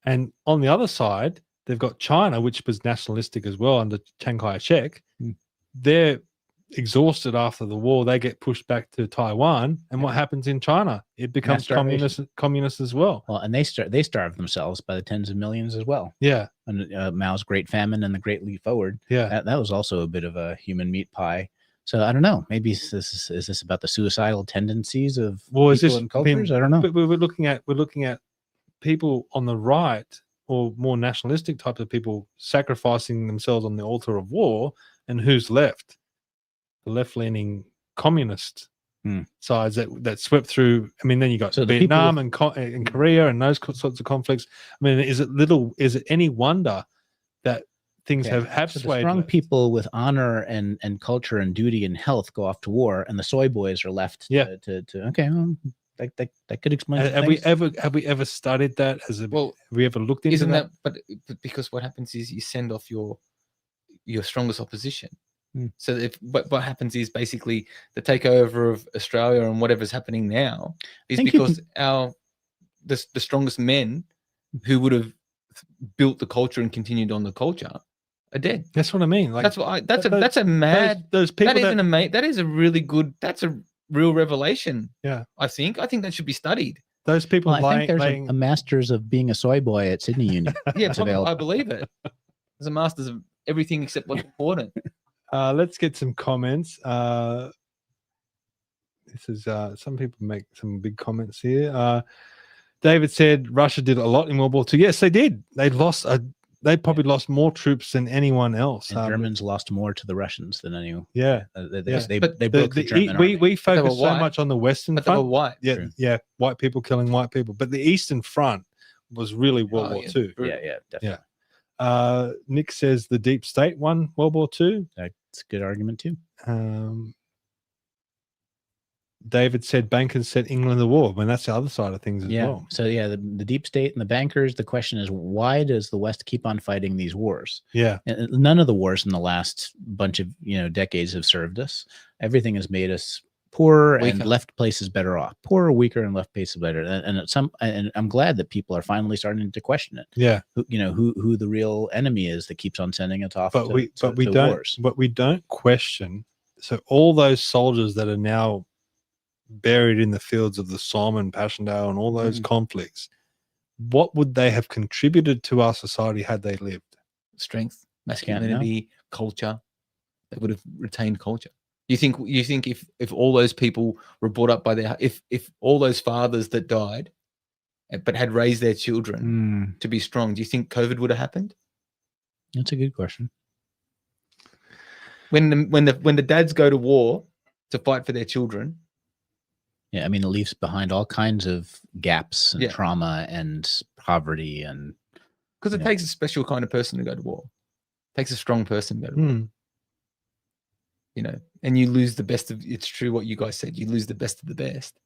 G: and on the other side, they've got China, which was nationalistic as well under Chiang Kai-shek. They're exhausted after the war. They get pushed back to Taiwan. And what happens in China? It becomes communist as well.
I: Well, and they starve themselves by the tens of millions as well.
G: Yeah.
I: And Mao's Great Famine and the Great Leap Forward.
G: Yeah.
I: That was also a bit of a human meat pie. So I don't know. Maybe is this about the suicidal tendencies of people and cultures? I don't know.
G: But we're looking at people on the right, or more nationalistic types of people, sacrificing themselves on the altar of war, and who's left? The left-leaning communist sides that swept through. I mean, then you got Vietnam and Korea and those sorts of conflicts. I mean, is it any wonder that things have
I: so
G: swayed?
I: The strong people with honor and culture and duty and health go off to war, and the soy boys are left. To okay. That could explain.
G: Have we ever studied that? Have we ever looked into that?
H: But because what happens is you send off your strongest opposition. So what happens is basically the takeover of Australia and whatever's happening now is because the strongest men who would have built the culture and continued on the culture are dead.
G: That's what I mean. Like
H: that's a mad.
G: Those people
H: that is a really good. That's a real revelation.
G: Yeah,
H: I think that should be studied.
G: Those people.
I: Well, I think there's a masters of being a soy boy at Sydney Union.
H: Yeah, I believe it. There's a masters of everything except what's important.
G: Let's get some comments. This is some people make some big comments here. David said Russia did a lot in World War II. Yes, they did. They lost. They probably lost more troops than anyone else.
I: And Germans lost more to the Russians than anyone.
G: Yeah,
I: they broke the German army.
G: We focus so much on the Western front.
H: They were white.
G: Yeah, yeah, white people killing white people. But the Eastern Front was really World War II.
I: Yeah, definitely.
G: Yeah. Nick says the deep state won World War II.
I: That's a good argument too.
G: David said bankers set England the war. I mean, that's the other side of things as well.
I: So the deep state and the bankers. The question is, why does the West keep on fighting these wars?
G: Yeah,
I: and none of the wars in the last bunch of decades have served us. Everything has made us poorer and left places better off. Poorer, weaker, and left places better. And I'm glad that people are finally starting to question it.
G: Yeah,
I: who the real enemy is that keeps on sending us off.
G: But we don't question. So all those soldiers that are now buried in the fields of the Somme and Passchendaele and all those conflicts, what would they have contributed to our society had they lived?
H: Strength, masculinity, culture. They would have retained culture. You think if all those people were brought up by if all those fathers that died but had raised their children to be strong, do you think COVID would have happened?
I: That's a good question.
H: When the dads go to war to fight for their children.
I: Yeah, I mean, it leaves behind all kinds of gaps and trauma and poverty, and
H: because it takes a special kind of person to go to war. It takes a strong person to go to war. And you lose the best of. It's true what you guys said. You lose the best of the best.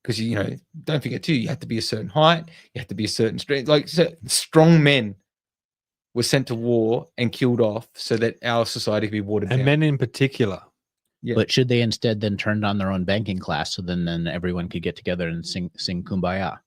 H: because don't forget too, you have to be a certain height, you have to be a certain strength. Like strong men were sent to war and killed off so that our society could be watered down.
G: And men in particular.
H: Yeah.
I: But should they instead then turn on their own banking class so then everyone could get together and sing Kumbaya?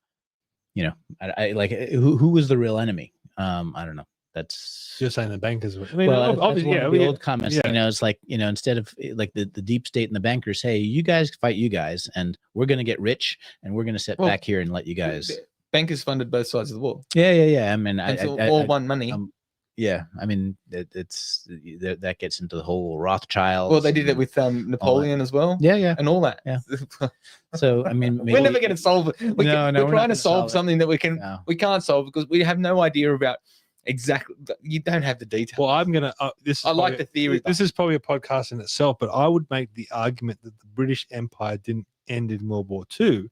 I: I like who was the real enemy? I don't know. That's
G: you're saying the bankers. I
I: mean, well, obviously, the old comments.
G: Yeah.
I: It's like instead of like the deep state and the bankers, hey, you guys fight you guys, and we're going to get rich, and we're going to sit back here and let you guys.
H: Bankers funded both sides of the war.
I: Yeah. I mean,
H: all one money.
I: Yeah, I mean, that gets into the whole Rothschild.
H: Well, they did it with Napoleon as well.
I: Yeah,
H: and all that.
I: Yeah. So I mean,
H: we're never going to solve it. We're trying to solve something that we can't solve because we have no idea about exactly. You don't have the details.
G: Well, I'm gonna. I
H: like the theory.
G: This is probably a podcast in itself, but I would make the argument that the British Empire didn't end in World War II.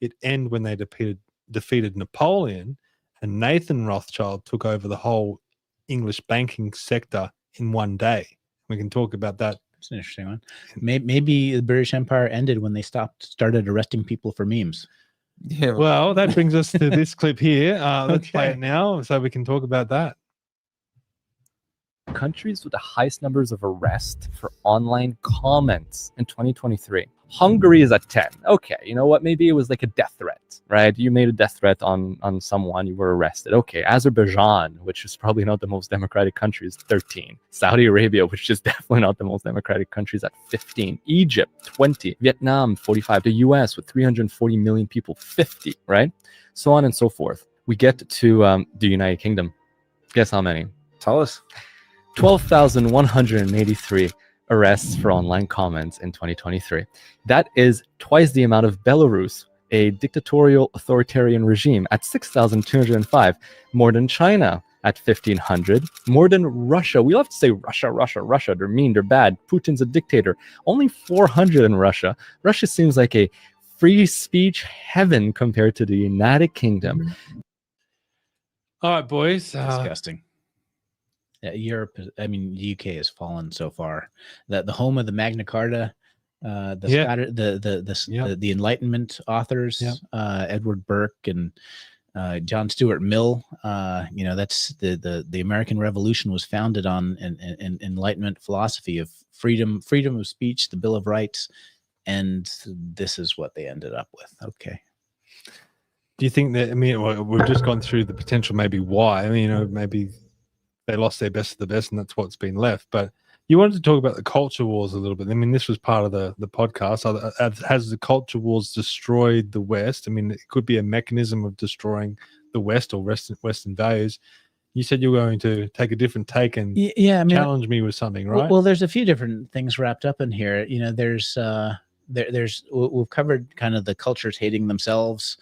G: It ended when they defeated Napoleon, and Nathan Rothschild took over the whole English banking sector in one day. We can talk about that.
I: It's an interesting one. Maybe the British Empire ended when they started arresting people for memes.
H: Yeah.
G: Well, that brings us to this clip here. Let's play it now so we can talk about that.
P: Countries with the highest numbers of arrests for online comments in 2023. Hungary is at 10. Okay, you know what? Maybe it was like a death threat, right? You made a death threat on someone, you were arrested. Okay, Azerbaijan, which is probably not the most democratic country, is 13. Saudi Arabia, which is definitely not the most democratic country, is at 15. Egypt, 20. Vietnam, 45. The US with 340 million people, 50, right? So on and so forth. We get to the United Kingdom. Guess how many?
A: Tell us.
P: 12,183 arrests for online comments in 2023. That is twice the amount of Belarus, a dictatorial authoritarian regime, at 6,205, more than China at 1,500, more than Russia. We love to say Russia. They're mean, they're bad. Putin's a dictator. Only 400 in Russia. Russia seems like a free speech heaven compared to the United Kingdom.
G: All right, boys.
I: Disgusting. Europe, I mean, the UK has fallen so far. The home of the Magna Carta, the Enlightenment authors, Edward Burke and John Stuart Mill. That's the American Revolution was founded on an Enlightenment philosophy of freedom of speech, the Bill of Rights, and this is what they ended up with. Okay.
G: Do you think that? I mean, we've just gone through the potential, maybe why. I mean, maybe they lost their best of the best, and that's what's been left. But you wanted to talk about the culture wars a little bit. I mean, this was part of the podcast. Has the culture wars destroyed the West? I mean, it could be a mechanism of destroying the West or Western values. You said you were going to take a different take and challenge me with something, right?
I: Well, there's a few different things wrapped up in here. We've covered kind of the cultures hating themselves,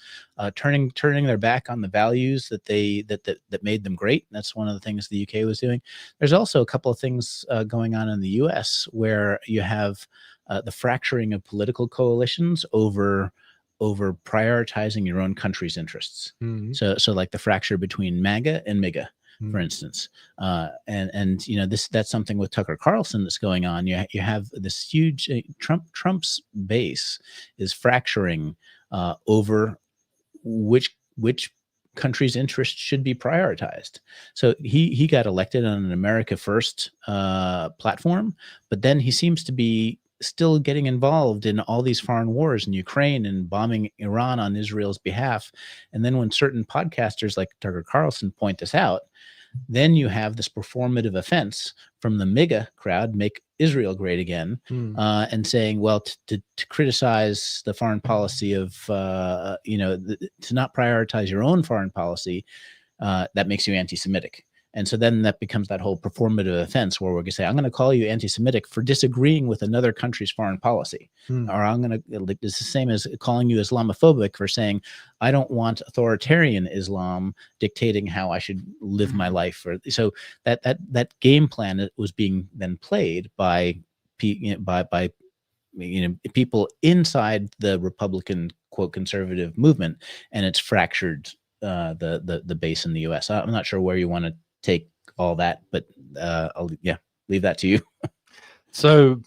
I: turning their back on the values that made them great. That's one of the things the UK was doing. There's also a couple of things going on in the US where you have the fracturing of political coalitions over prioritizing your own country's interests. Mm-hmm. So like the fracture between MAGA and MIGA, for instance, that's something with Tucker Carlson that's going on. You have this huge Trump's base is fracturing over which country's interests should be prioritized. So he got elected on an America First platform, but then he seems to be still getting involved in all these foreign wars in Ukraine and bombing Iran on Israel's behalf. And then when certain podcasters like Tucker Carlson point this out, then you have this performative offense from the MAGA crowd, make Israel great again, and saying, well, to criticize the foreign policy of, to not prioritize your own foreign policy, that makes you anti-Semitic. And so then that becomes that whole performative offense where we're going to say, I'm going to call you anti-Semitic for disagreeing with another country's foreign policy. Or I'm going to, it's the same as calling you Islamophobic for saying, I don't want authoritarian Islam dictating how I should live my life. So that game plan that was being then played by people inside the Republican, quote, conservative movement, and it's fractured the base in the US. I'm not sure where you want to take all that, but I'll leave that to you.
G: So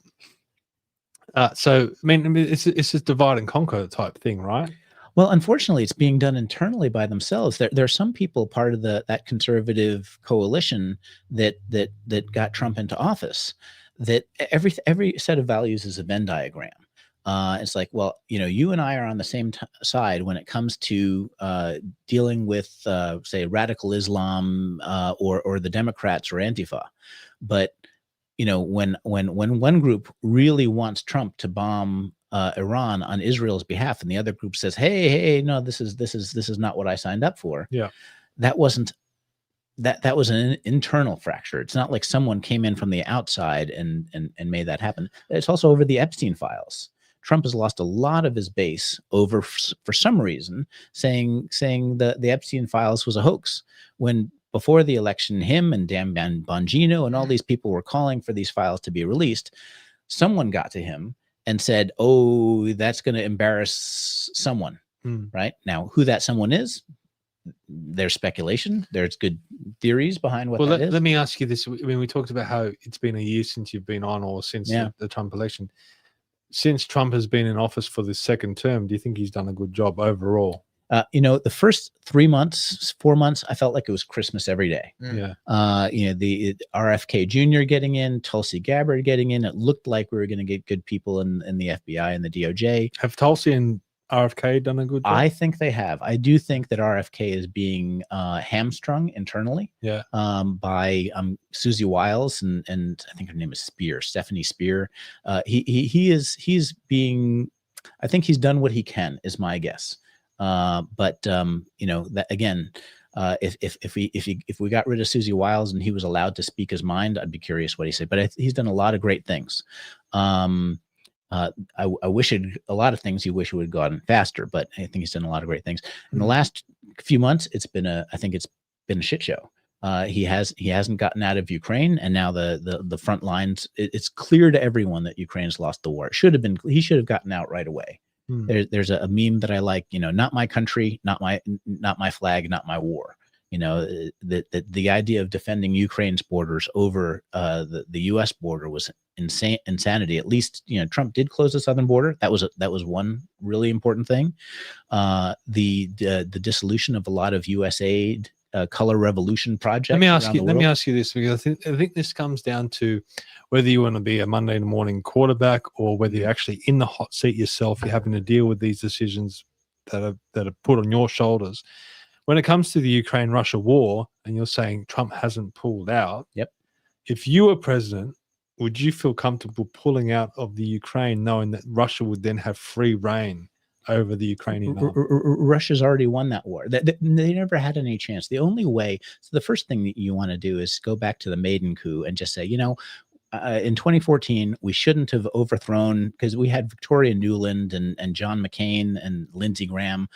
G: So, I mean, it's a divide and conquer type thing, right?
I: Well, unfortunately, it's being done internally by themselves. There are some people part of that conservative coalition that got Trump into office. That every set of values is a Venn diagram. It's like, well, you and I are on the same side when it comes to dealing with, say, radical Islam or the Democrats or Antifa. But when one group really wants Trump to bomb Iran on Israel's behalf, and the other group says, "Hey, no, this is not what I signed up for."
G: Yeah,
I: that was an internal fracture. It's not like someone came in from the outside and made that happen. It's also over the Epstein files. Trump has lost a lot of his base over, for some reason, saying the Epstein files was a hoax, when before the election, him and Dan Bongino and all these people were calling for these files to be released. Someone got to him and said, "Oh, that's going to embarrass someone." Right? Now, who that someone is, there's speculation. There's good theories behind what that is.
G: Let me ask you this. I mean, we talked about how it's been a year since you've been on, or since the Trump election. Since Trump has been in office for this second term, do you think he's done a good job overall?
I: The first 3 months, 4 months, I felt like it was Christmas every day.
G: Yeah.
I: The RFK Jr. getting in, Tulsi Gabbard getting in. It looked like we were going to get good people in the FBI and the DOJ.
G: Have Tulsi and RFK done a good job?
I: I think they have. I do think that RFK is being hamstrung internally.
G: Yeah.
I: By Susie Wiles and I think her name is Stephanie Spear. He's being. I think he's done what he can, is my guess. But that again, if we got rid of Susie Wiles and he was allowed to speak his mind, I'd be curious what he said. But he's done a lot of great things. I wish a lot of things he wish would have gone faster, but I think he's done a lot of great things. In the last few months, it's been a shit show. He hasn't gotten out of Ukraine, and now the front lines. It's clear to everyone that Ukraine's lost the war. He should have gotten out right away. There's a meme that I like. Not my country, not my flag, not my war. The idea of defending Ukraine's borders over the U.S. border was insanity. At least Trump did close the southern border. That was one really important thing. The dissolution of a lot of U.S. aid, color revolution projects.
G: Let me ask you this, because I think this comes down to whether you want to be a Monday morning quarterback or whether you're actually in the hot seat yourself. You're having to deal with these decisions that are put on your shoulders. When it comes to the Ukraine-Russia war, and you're saying Trump hasn't pulled out,
I: yep.
G: If you were president, would you feel comfortable pulling out of the Ukraine, knowing that Russia would then have free reign over the Ukrainian army?
I: Russia's already won that war. They never had any chance. The only way. So the first thing that you want to do is go back to the maiden coup and just say, in 2014, we shouldn't have overthrown, because we had Victoria Nuland and John McCain and Lindsey Graham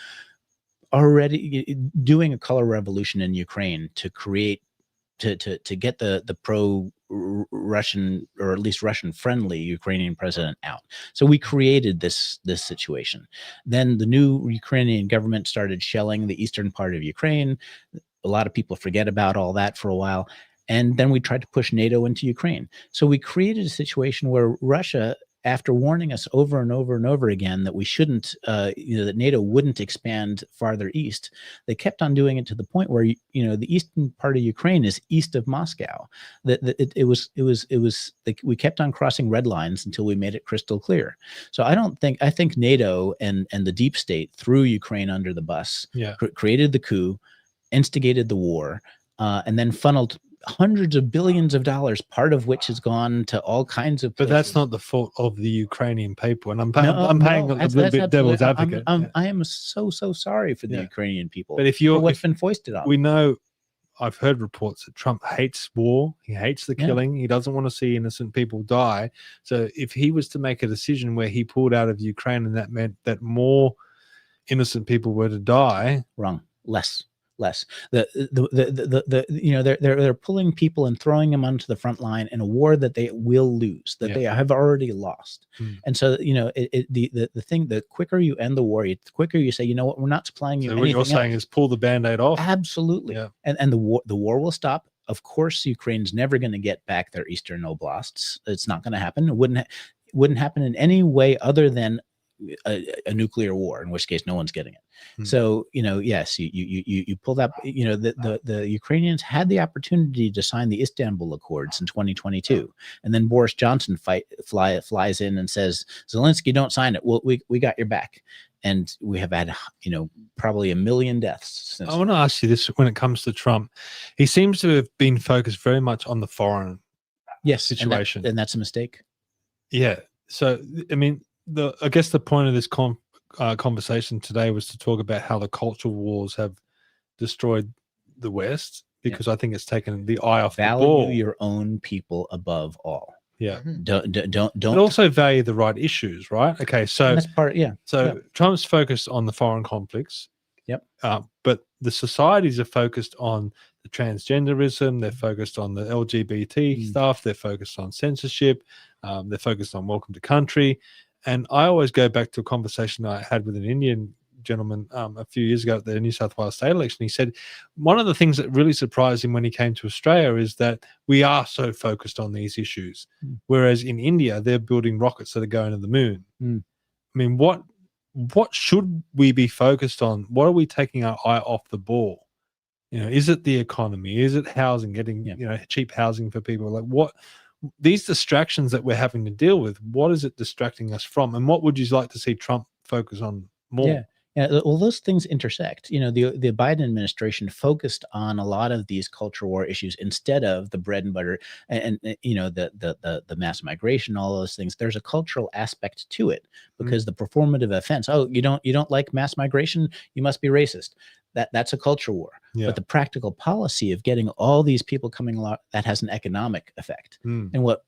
I: already doing a color revolution in Ukraine to create to get the pro-Russian, or at least Russian-friendly Ukrainian president out. So we created this situation. Then the new Ukrainian government started shelling the eastern part of Ukraine. A lot of people forget about all that for a while. And then we tried to push NATO into Ukraine. So we created a situation where Russia, after warning us over and over and over again that we shouldn't, that NATO wouldn't expand farther east, they kept on doing it to the point where the eastern part of Ukraine is east of Moscow. It was like we kept on crossing red lines until we made it crystal clear. So I think NATO and the deep state threw Ukraine under the bus, created the coup, instigated the war, and then funneled hundreds of billions of dollars, part of which has gone to all kinds of places.
G: But that's not the fault of the Ukrainian people, and I'm paying a little bit devil's advocate.
I: I am so sorry for the Ukrainian people.
G: But
I: what's been foisted on,
G: we know. I've heard reports that Trump hates war. He hates the killing. He doesn't want to see innocent people die. So if he was to make a decision where he pulled out of Ukraine, and that meant that more innocent people were to die,
I: wrong, less. They're pulling people and throwing them onto the front line in a war that they will lose, that they have already lost. And so the quicker you end the war, the quicker you say, what, we're not supplying you anything.
G: What you're saying is pull the Band-Aid off.
I: Absolutely. And the war will stop. Of course, Ukraine's never going to get back their eastern oblasts. It's not going to happen. It wouldn't. wouldn't happen in any way other than a nuclear war, in which case no one's getting it. So, yes, you pull that, the Ukrainians had the opportunity to sign the Istanbul Accords in 2022. And then Boris Johnson flies in and says, Zelensky, don't sign it. Well, we got your back. And we have had, probably 1 million deaths since.
G: I want to ask you this when it comes to Trump. He seems to have been focused very much on the foreign situation.
I: And that's a mistake.
G: Yeah. So, I mean, I guess the point of this conversation today was to talk about how the cultural wars have destroyed the West, because I think it's taken the eye off the ball.
I: Value your own people above all.
G: Yeah.
I: Don't.
G: But also value the right issues, right? Okay. So
I: and that's part. Yeah.
G: So Trump's focused on the foreign conflicts.
I: Yep.
G: But the societies are focused on the transgenderism. They're focused on the LGBT stuff. They're focused on censorship. They're focused on welcome to country. And I always go back to a conversation I had with an Indian gentleman a few years ago at the New South Wales state election. He said one of the things that really surprised him when he came to Australia is that we are so focused on these issues, whereas in India they're building rockets that are going to the moon. I mean, what should we be focused on? What are we taking our eye off the ball? Is it the economy? Is it housing? Getting cheap housing for people? Like what? These distractions that we're having to deal with, what is it distracting us from? And what would you like to see Trump focus on more?
I: Yeah, well, those things intersect. The Biden administration focused on a lot of these cultural war issues instead of the bread and butter and the mass migration, all those things. There's a cultural aspect to it because the performative offense. Oh, you don't like mass migration? You must be racist. That's a culture war.
G: Yeah.
I: But the practical policy of getting all these people coming along, that has an economic effect. And what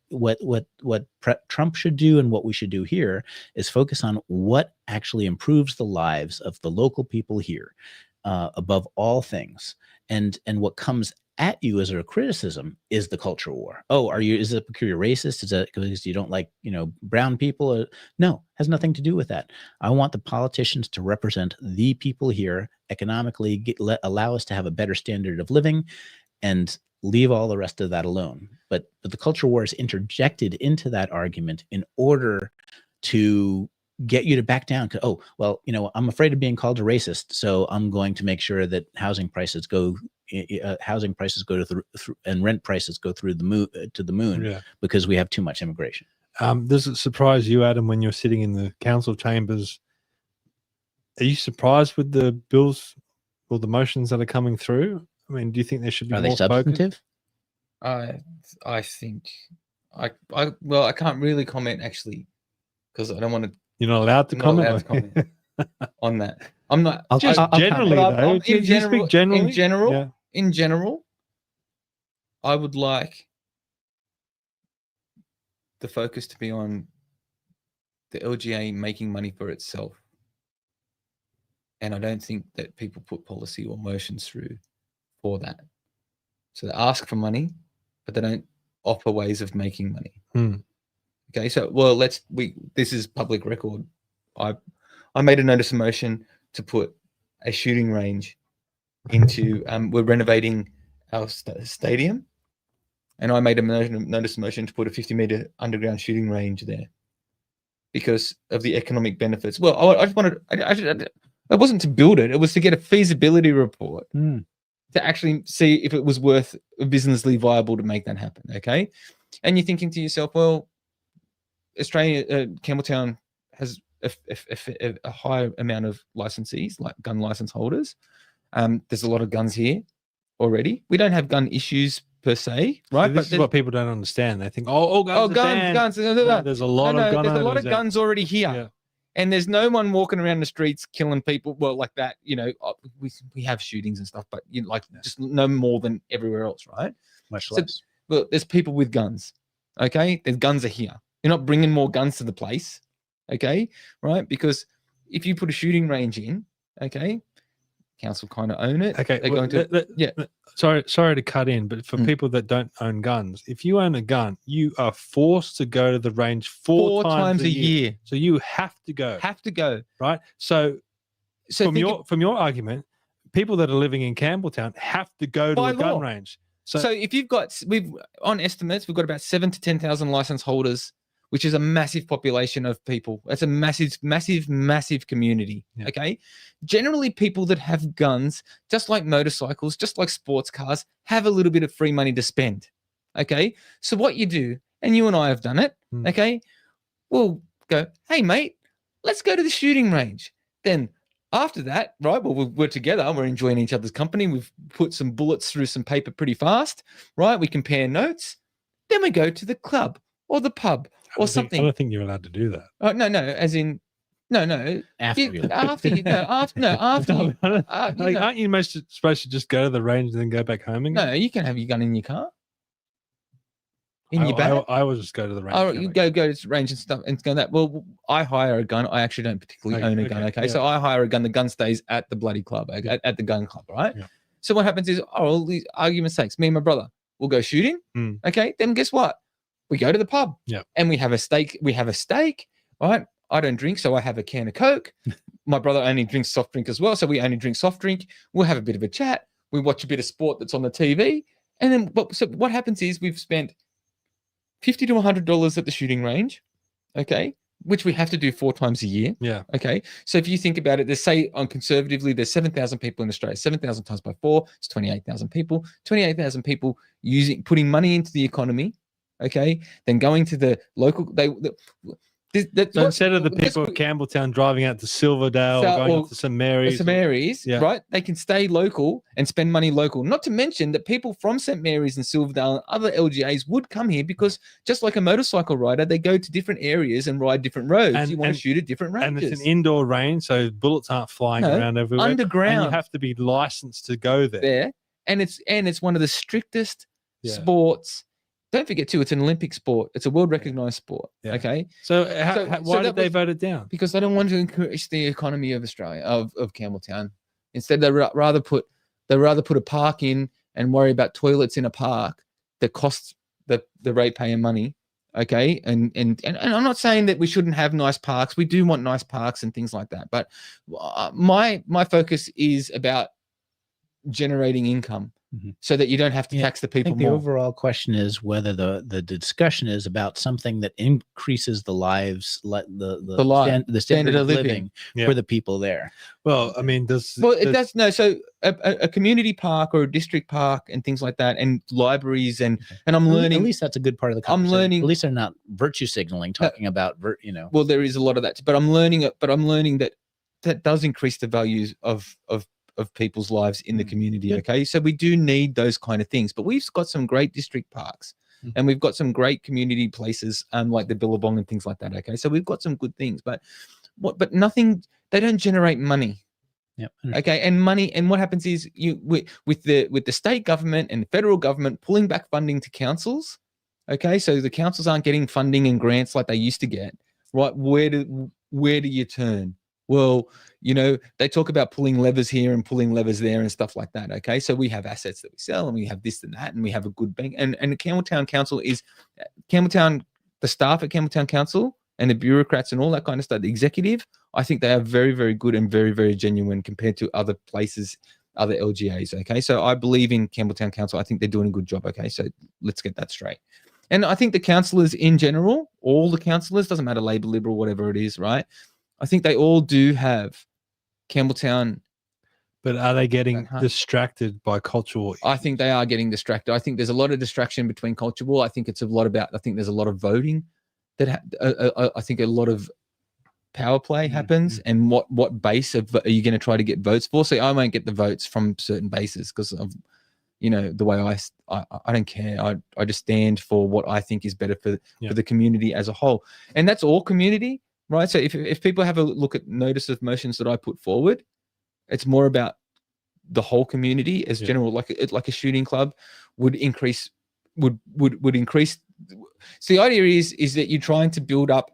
I: Trump should do and what we should do here is focus on what actually improves the lives of the local people here above all things. And what comes at you as a criticism is the culture war. Oh, is it because you're racist? Is it because you don't like, brown people? No, has nothing to do with that. I want the politicians to represent the people here economically, allow us to have a better standard of living and leave all the rest of that alone. But the culture war is interjected into that argument in order to get you to back down. Oh, well, I'm afraid of being called a racist, so I'm going to make sure that housing prices go to and rent prices go through the moon because we have too much immigration.
G: Does it surprise you, Adam, when you're sitting in the council chambers? Are you surprised with the bills or the motions that are coming through? I mean, do you think there should be more
I: substantive?
H: I think I can't really comment actually because I don't want to.
G: You're not allowed to comment
H: on that. I'm not.
G: Generally, though.
H: In general, I would like the focus to be on the LGA making money for itself. And I don't think that people put policy or motions through for that. So they ask for money, but they don't offer ways of making money. Okay, so this is public record. I made a notice of motion to put a shooting range into. We're renovating our stadium, and I made a notice of motion to put a 50-meter underground shooting range there because of the economic benefits. Well, I just wanted. It wasn't to build it; it was to get a feasibility report to actually see if it was worth businessly viable to make that happen. Okay, and you're thinking to yourself, well, Australia, Campbelltown has a high amount of licensees, like gun license holders. There's a lot of guns here already. We don't have gun issues per se, right?
G: So this is what people don't understand. They think, guns. There's a lot of guns.
H: There's a lot of guns already here, and there's no one walking around the streets killing people. Well, like that, we have shootings and stuff, but just no more than everywhere else, right?
I: Much less.
H: Well, there's people with guns. Okay, there's guns are here. You're not bringing more guns to the place, okay, right? Because if you put a shooting range in, okay, council kind of own it.
G: Okay,
H: they're going to.
G: Sorry to cut in, but for people that don't own guns, if you own a gun, you are forced to go to the range four times a year. So you have to go. Right. So from your argument, people that are living in Campbelltown have to go to a gun range.
H: So if we've got on estimates, we've got about 7,000 to 10,000 license holders which is a massive population of people. That's a massive community.
G: Yeah.
H: Okay. Generally, people that have guns, just like motorcycles, just like sports cars, have a little bit of free money to spend. Okay. So what you do, and you and I have done it. Okay. We'll go, hey, mate, let's go to the shooting range. Then after that, right, well, we're together, we're enjoying each other's company. We've put some bullets through some paper pretty fast, right? We compare notes. Then we go to the club or the pub or something.
G: I don't think you're allowed to do that.
H: Oh, no, as in, no.
I: After
G: Aren't you supposed to just go to the range and then go back home again?
H: No, you can have your gun in your car. In your bag?
G: I will just go to the range.
H: Oh, you go to the range and stuff and go that. Well, I hire a gun. I actually don't particularly own a gun. Okay. So I hire a gun. The gun stays at the bloody club, at the gun club, right? Yeah. So what happens is, all these argument's sakes, me and my brother will go shooting. Okay. Then guess what? We go to the pub.
G: Yeah.
H: And we have a steak. Right? I don't drink, so I have a can of Coke. My brother only drinks soft drink as well, so we only drink soft drink. We'll have a bit of a chat. We watch a bit of sport that's on the TV. And then so what happens is we've spent $50 to $100 at the shooting range, okay, which we have to do 4 times a year.
G: Yeah.
H: Okay. So if you think about it, conservatively, there's 7,000 people in Australia. 7,000 times by 4 is 28,000 people. 28,000 people putting money into the economy. Okay. Then going to the local.
G: So instead of the people of Campbelltown driving out to Silverdale or going up to St Mary's,
H: right? They can stay local and spend money local. Not to mention that people from St Mary's and Silverdale and other LGAs would come here because just like a motorcycle rider, they go to different areas and ride different roads. You want to shoot at different ranges.
G: And it's an indoor range, so bullets aren't flying around everywhere.
H: Underground.
G: And you have to be licensed to go there.
H: And it's one of the strictest sports. Don't forget too, it's an Olympic sport. It's a world recognized sport. Yeah. Okay.
G: So why did they vote it down?
H: Because they don't want to encourage the economy of Australia, of Campbelltown. Instead, they rather put a park in and worry about toilets in a park that costs the ratepayer money. Okay. And I'm not saying that we shouldn't have nice parks. We do want nice parks and things like that. But my focus is about generating income. So that you don't have to tax the people
I: I think
H: more.
I: the overall question is whether the discussion is about something that increases the lives, the standard of living for the people there.
G: Well, I mean,
H: So a community park or a district park and things like that, and libraries and I'm learning.
I: At least that's a good part of the conversation. I'm learning. At least they're not virtue signaling, talking about
H: Well, there is a lot of that, but I'm learning that does increase the values of people's lives in the community. Okay. So we do need those kind of things, but we've got some great district parks and we've got some great community places, like the Billabong and things like that. Okay. So we've got some good things, but nothing, they don't generate money.
I: Yep.
H: Okay. And what happens is with the state government and the federal government pulling back funding to councils. Okay. So the councils aren't getting funding and grants like they used to get, right? Where do you turn? Well, they talk about pulling levers here and pulling levers there and stuff like that. Okay. So we have assets that we sell and we have this and that and we have a good bank. And the Campbelltown Council the staff at Campbelltown Council and the bureaucrats and all that kind of stuff, the executive, I think they are very, very good and very, very genuine compared to other places, other LGAs. Okay. So I believe in Campbelltown Council. I think they're doing a good job. Okay. So let's get that straight. And I think the councillors in general, all the councillors, doesn't matter, Labor, Liberal, whatever it is, right? I think they all do have Campbelltown.
G: But are they getting distracted by cultural?
H: I think they are getting distracted. I think there's a lot of distraction between cultural. I think there's a lot of voting I think a lot of power play happens. And what base are you going to try to get votes for? So I won't get the votes from certain bases because of, the way I don't care. I just stand for what I think is better for the community as a whole. And that's all community. Right. So if people have a look at notice of motions that I put forward, it's more about the whole community as general, like a shooting club would increase. So the idea is that you're trying to build up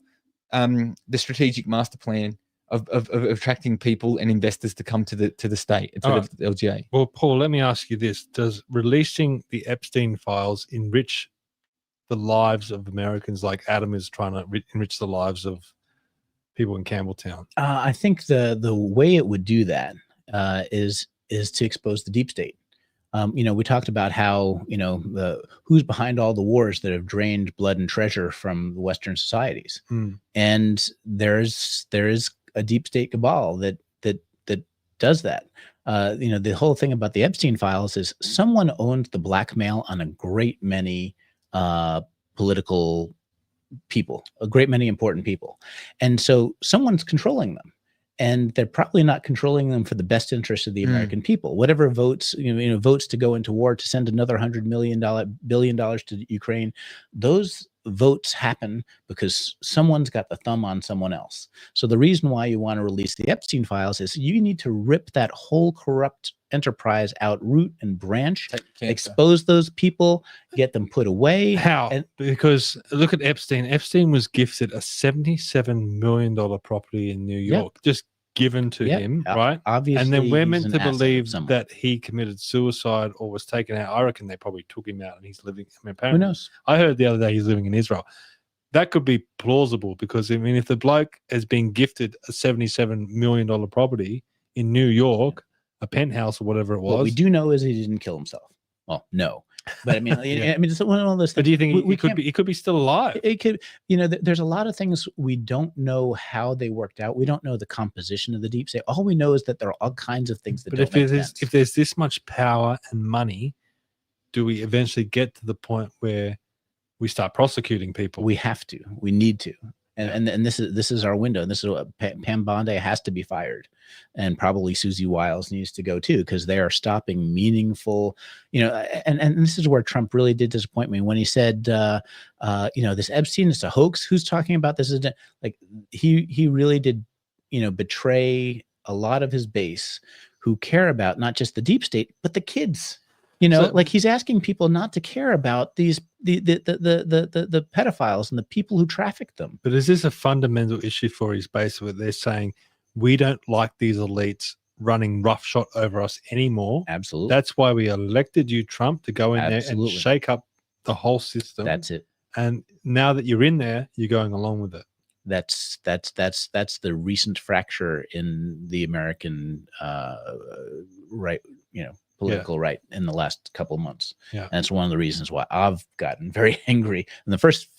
H: the strategic master plan of attracting people and investors to come to the state instead of the LGA.
G: Well, Paul, let me ask you this: does releasing the Epstein files enrich the lives of Americans like Adam is trying to enrich the lives of people in Campbelltown?
I: I think the way it would do that is to expose the deep state. We talked about how, who's behind all the wars that have drained blood and treasure from the Western societies. And there is a deep state cabal that does that. The whole thing about the Epstein files is someone owned the blackmail on a great many political people, a great many important people. And so someone's controlling them. And they're probably not controlling them for the best interest of the American people. Whatever votes, votes to go into war, to send another $100 billion to Ukraine, those votes happen because someone's got the thumb on someone else. So the reason why you want to release the Epstein files is you need to rip that whole corrupt enterprise out, root and branch, expose those people, get them put away.
G: How? Because look at Epstein. Epstein was gifted a $77 million property in New York, just given to him, right?
I: Obviously,
G: and then we're meant
I: he's
G: to
I: an asset of
G: believe
I: someone.
G: that he committed suicide or was taken out. I reckon they probably took him out and he's living. I mean, apparently,
I: Who knows?
G: I heard the other day he's living in Israel. That could be plausible because, I mean, if the bloke has been gifted a $77 million property in New York, a penthouse or whatever it was.
I: What we do know is he didn't kill himself. Well, no. But I mean, I mean, it's one of those things.
G: But do you think
I: he
G: could be still alive?
I: It could, there's a lot of things we don't know how they worked out. We don't know the composition of the deep state. All we know is that there are all kinds of things that
G: But
I: don't make sense.
G: if there's this much power and money, do we eventually get to the point where we start prosecuting people?
I: We have to. We need to. And this is our window. And this is what Pam Bondi has to be fired, and probably Susie Wiles needs to go too, because they are stopping meaningful. And this is where Trump really did disappoint me when he said, this Epstein is a hoax. Who's talking about this? Is like he really did, betray a lot of his base who care about not just the deep state but the kids. Like he's asking people not to care about the pedophiles and the people who traffic them.
G: But is this a fundamental issue for his base where they're saying we don't like these elites running roughshod over us anymore?
I: Absolutely.
G: That's why we elected you, Trump, to go in there
I: Absolutely.
G: and shake up the whole system.
I: That's it.
G: And now that you're in there, you're going along with it.
I: That's the recent fracture in the American right, political right in the last couple of months.
G: Yeah.
I: And it's one of the reasons why I've gotten very angry. And the first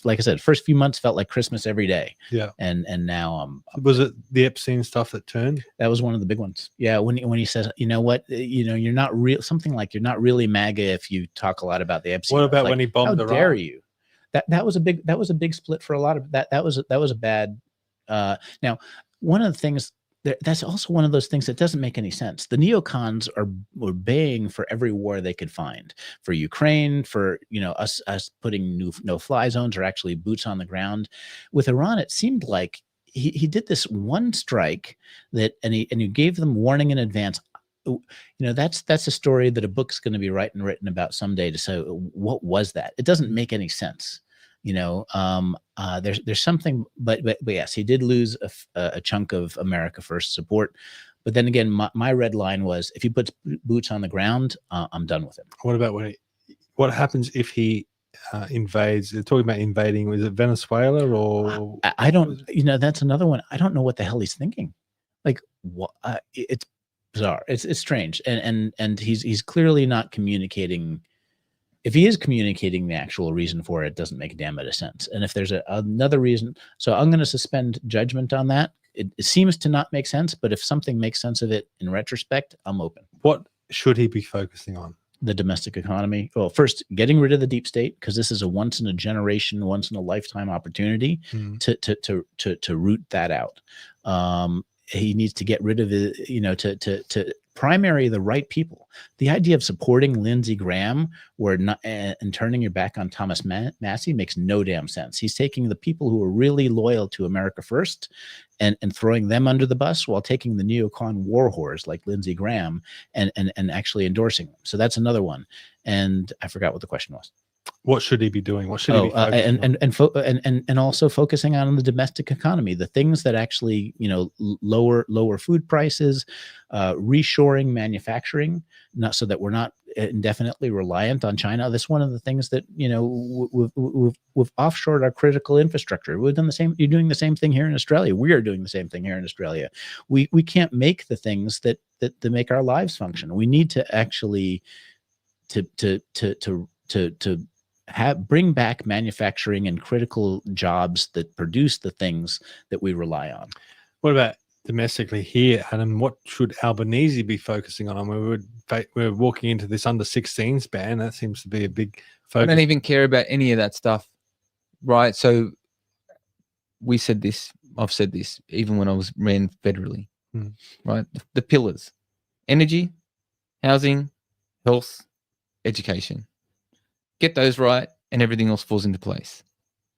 I: few months felt like Christmas every day.
G: Yeah.
I: And now
G: was it the Epstein stuff that turned?
I: That was one of the big ones. Yeah. When he says, you're not real, something like you're not really MAGA if you talk a lot about the Epstein.
G: What about
I: like,
G: when he bombed
I: how
G: Iran?
I: dare you? That was a big split for a lot of that. That was a bad. Now, one of the things that's also one of those things that doesn't make any sense. The neocons were baying for every war they could find, for Ukraine, for us putting no-fly zones or actually boots on the ground. With Iran, it seemed like he did this one strike and he gave them warning in advance. That's a story that a book's going to be written about someday to say what was that. It doesn't make any sense. There's something, but yes, he did lose a chunk of America First support. But then again, my red line was if he puts boots on the ground, I'm done with him.
G: What about what happens if he invades? They're talking about invading. Is it Venezuela or?
I: I don't. That's another one. I don't know what the hell he's thinking. Like what? It's bizarre. It's strange, and he's clearly not communicating. If he is communicating the actual reason for it, it doesn't make a damn bit of sense. And if there's another reason, so I'm going to suspend judgment on that. It seems to not make sense, but if something makes sense of it in retrospect, I'm open.
G: What should he be focusing on?
I: The domestic economy. Well, first, getting rid of the deep state, because this is a once in a generation, once in a lifetime opportunity to root that out. He needs to get rid of it, to primary the right people. The idea of supporting Lindsey Graham and turning your back on Thomas Massey makes no damn sense. He's taking the people who are really loyal to America First and throwing them under the bus while taking the neocon war whores like Lindsey Graham and actually endorsing them. So that's another one. And I forgot what the question was.
G: What should he be doing? What should he be focusing on?
I: And also focusing on the domestic economy, the things that actually lower food prices, reshoring manufacturing, not so that we're not indefinitely reliant on China. That's one of the things that we've offshored our critical infrastructure. We've done the same. You're doing the same thing here in Australia. We are doing the same thing here in Australia. We can't make the things that make our lives function. We need to actually to bring back manufacturing and critical jobs that produce the things that we rely on.
G: What about domestically here, Adam? What should Albanese be focusing on? We're walking into this under 16s ban. That seems to be a big focus.
H: I don't even care about any of that stuff, right? So we said this, I've said this, even when I ran federally, right? The pillars: energy, housing, health, education. Get those right and everything else falls into place.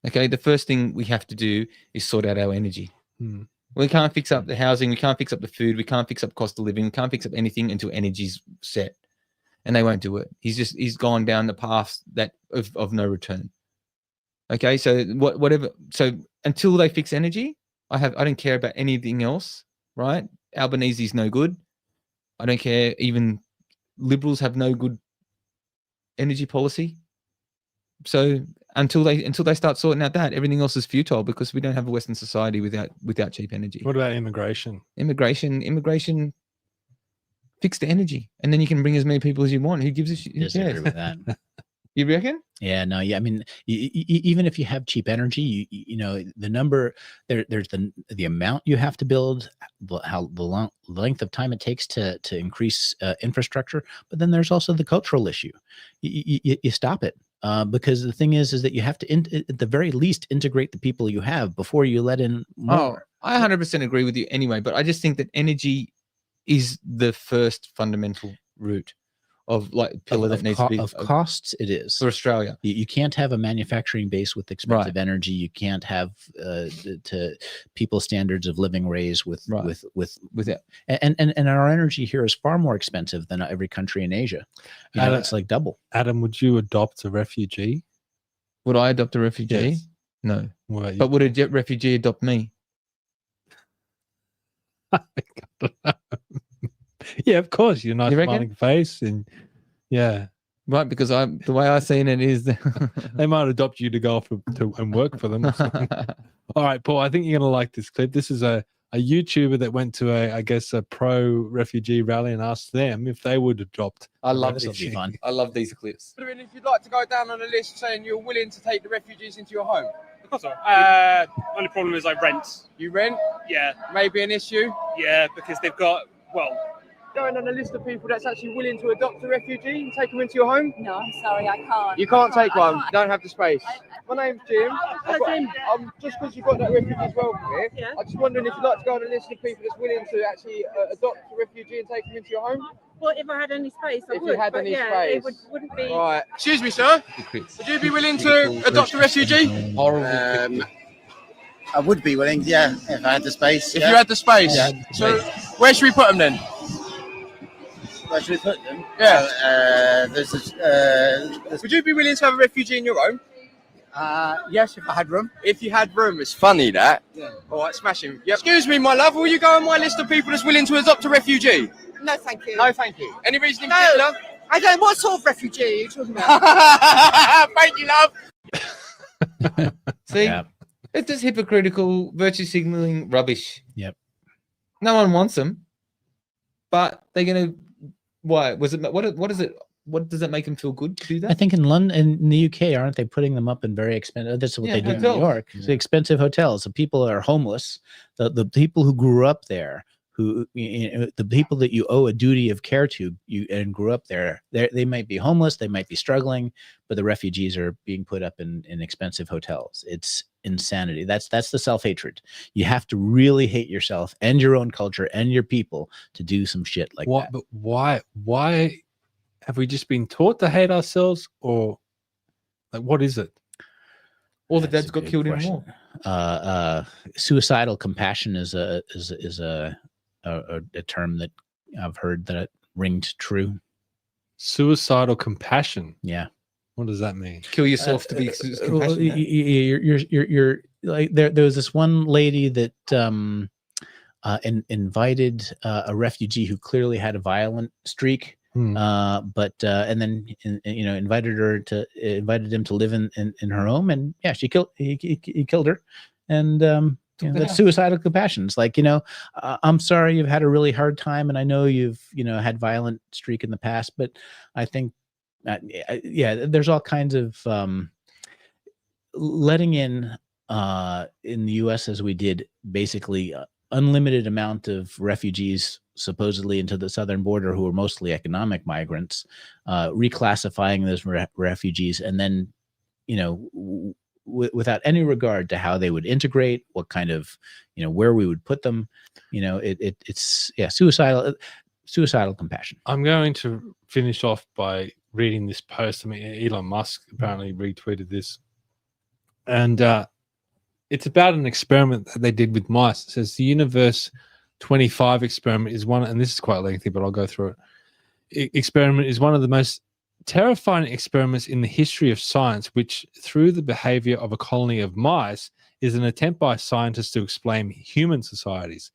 H: Okay, the first thing we have to do is sort out our energy. We can't fix up the housing, we can't fix up the food, we can't fix up cost of living, we can't fix up anything until energy's set. And they won't do it. He's gone down the path of no return. Okay, so whatever. So until they fix energy, I don't care about anything else, right? Albanese's no good. I don't care. Even Liberals have no good energy policy. So until they start sorting out that, everything else is futile because we don't have a Western society without cheap energy.
G: What about immigration?
H: Immigration. Fix the energy, and then you can bring as many people as you want. Who gives a shit?
I: Disagree with that.
H: You reckon?
I: Yeah, no, yeah. I mean, even if you have cheap energy, you know the number. There's the amount you have to build, how the length of time it takes to increase infrastructure. But then there's also the cultural issue. You stop it because the thing is that you have to, at the very least, integrate the people you have before you let in more.
H: Oh, I 100% agree with you anyway. But I just think that energy is the first fundamental root of pillar that needs to be
I: of costs. It is
H: for Australia.
I: You can't have a manufacturing base with expensive energy. You can't have to people standards of living raised with
H: it.
I: And our energy here is far more expensive than every country in Asia. You know, it's like double.
G: Adam, would you adopt a refugee?
H: Would I adopt a refugee?
G: Yes.
H: No.
G: But
H: would a refugee adopt me?
G: Yeah, of course. You're not smiling face, and yeah,
H: right. Because the way I seen it is,
G: they might adopt you to go off and work for them. All right, Paul. I think you're gonna like this clip. This is a YouTuber that went to a pro-refugee rally and asked them if they would adopt.
H: I love this. Be fun. I love these clips.
Q: If you'd like to go down on a list saying you're willing to take the refugees into your home.
R: Of course, only problem is I rent.
Q: You rent?
R: Yeah.
Q: Maybe an issue?
R: Yeah, because they've got,
Q: going on a list of people that's actually willing to adopt a refugee and take them into your home?
S: No, I'm sorry, I can't.
Q: You can't take one.
S: Can't.
Q: You don't have the space. My name's Jim. Just because you've got that refugees welcome here, I'm just wondering if you'd like to go on a list of people that's willing to actually adopt a refugee and take them into your home?
S: Well, if I had any space, I would.
Q: If you had any space.
S: It wouldn't be...
Q: Right. Excuse me, sir. Would you be willing to adopt a refugee?
T: I would be willing, yeah, if I had the space.
Q: If you had the space.
T: Yeah,
Q: so where should we put them then?
T: Where should we put them?
Q: Yeah. Would you be willing to have a refugee in your home?
T: Yes, if I had room.
Q: If you had room, it's funny that.
T: Yeah.
Q: All right, smashing. Yep. Excuse me, my love, will you go on my list of people that's willing to adopt a refugee?
S: No, thank you.
Q: No, thank you. Any reason in particular?
S: I don't. What sort of refugee are you talking about?
Q: Thank you, love.
H: See, it's just hypocritical virtue signaling rubbish.
I: Yep.
H: No one wants them, but they're gonna. Why was it? What is it? What does it make them feel good to do that?
I: I think in London, in the UK, aren't they putting them up in very expensive? That's what they do in New York. Yeah. Expensive hotels. The people are homeless. The people who grew up there, the people that you owe a duty of care to, and grew up there, they might be homeless, they might be struggling, but the refugees are being put up in expensive hotels. It's insanity. That's the self-hatred. You have to really hate yourself and your own culture and your people to do some shit like that.
G: But why have we just been taught to hate ourselves, or what is it?
H: All the dads got killed in war.
I: Suicidal compassion is a term that I've heard that ringed true.
G: Suicidal compassion.
I: Yeah.
G: What does that mean?
H: Kill yourself to be compassionate.
I: You're like there was this one lady that invited a refugee who clearly had a violent streak. But and then invited him to live in her home, and yeah, he killed her, and that's suicidal compassion. It's like, I'm sorry you've had a really hard time, and I know you've had violent streak in the past, but I think there's all kinds of letting in the U.S. as we did, basically unlimited amount of refugees supposedly into the southern border who are mostly economic migrants, reclassifying those refugees, and then, without any regard to how they would integrate, what kind of, where we would put them, it's suicidal compassion.
G: I'm going to finish off by reading this post. I mean, Elon Musk apparently retweeted this, and it's about an experiment that they did with mice. It says the Universe 25 experiment is one, and this is quite lengthy, but I'll go through it. Experiment is one of the most terrifying experiments in the history of science, which, through the behavior of a colony of mice, is an attempt by scientists to explain human societies.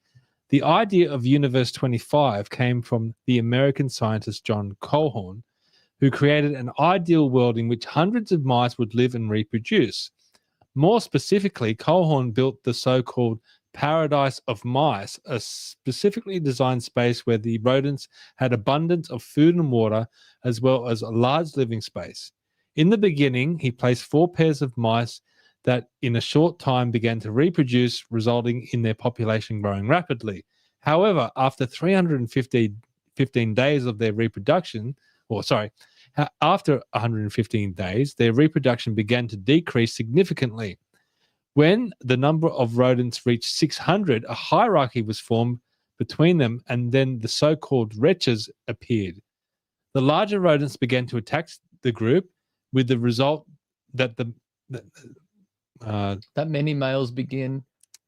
G: The idea of Universe 25 came from the American scientist John Colhorn, who created an ideal world in which hundreds of mice would live and reproduce. More specifically, Colhorn built the so-called Paradise of Mice, a specifically designed space where the rodents had abundance of food and water, as well as a large living space. In the beginning, he placed 4 pairs of mice that in a short time began to reproduce, resulting in their population growing rapidly. However, after 315 days of their reproduction, after 115 days, their reproduction began to decrease significantly. When the number of rodents reached 600, a hierarchy was formed between them, and then the so-called wretches appeared. The larger rodents began to attack the group, with the result that
U: that many males begin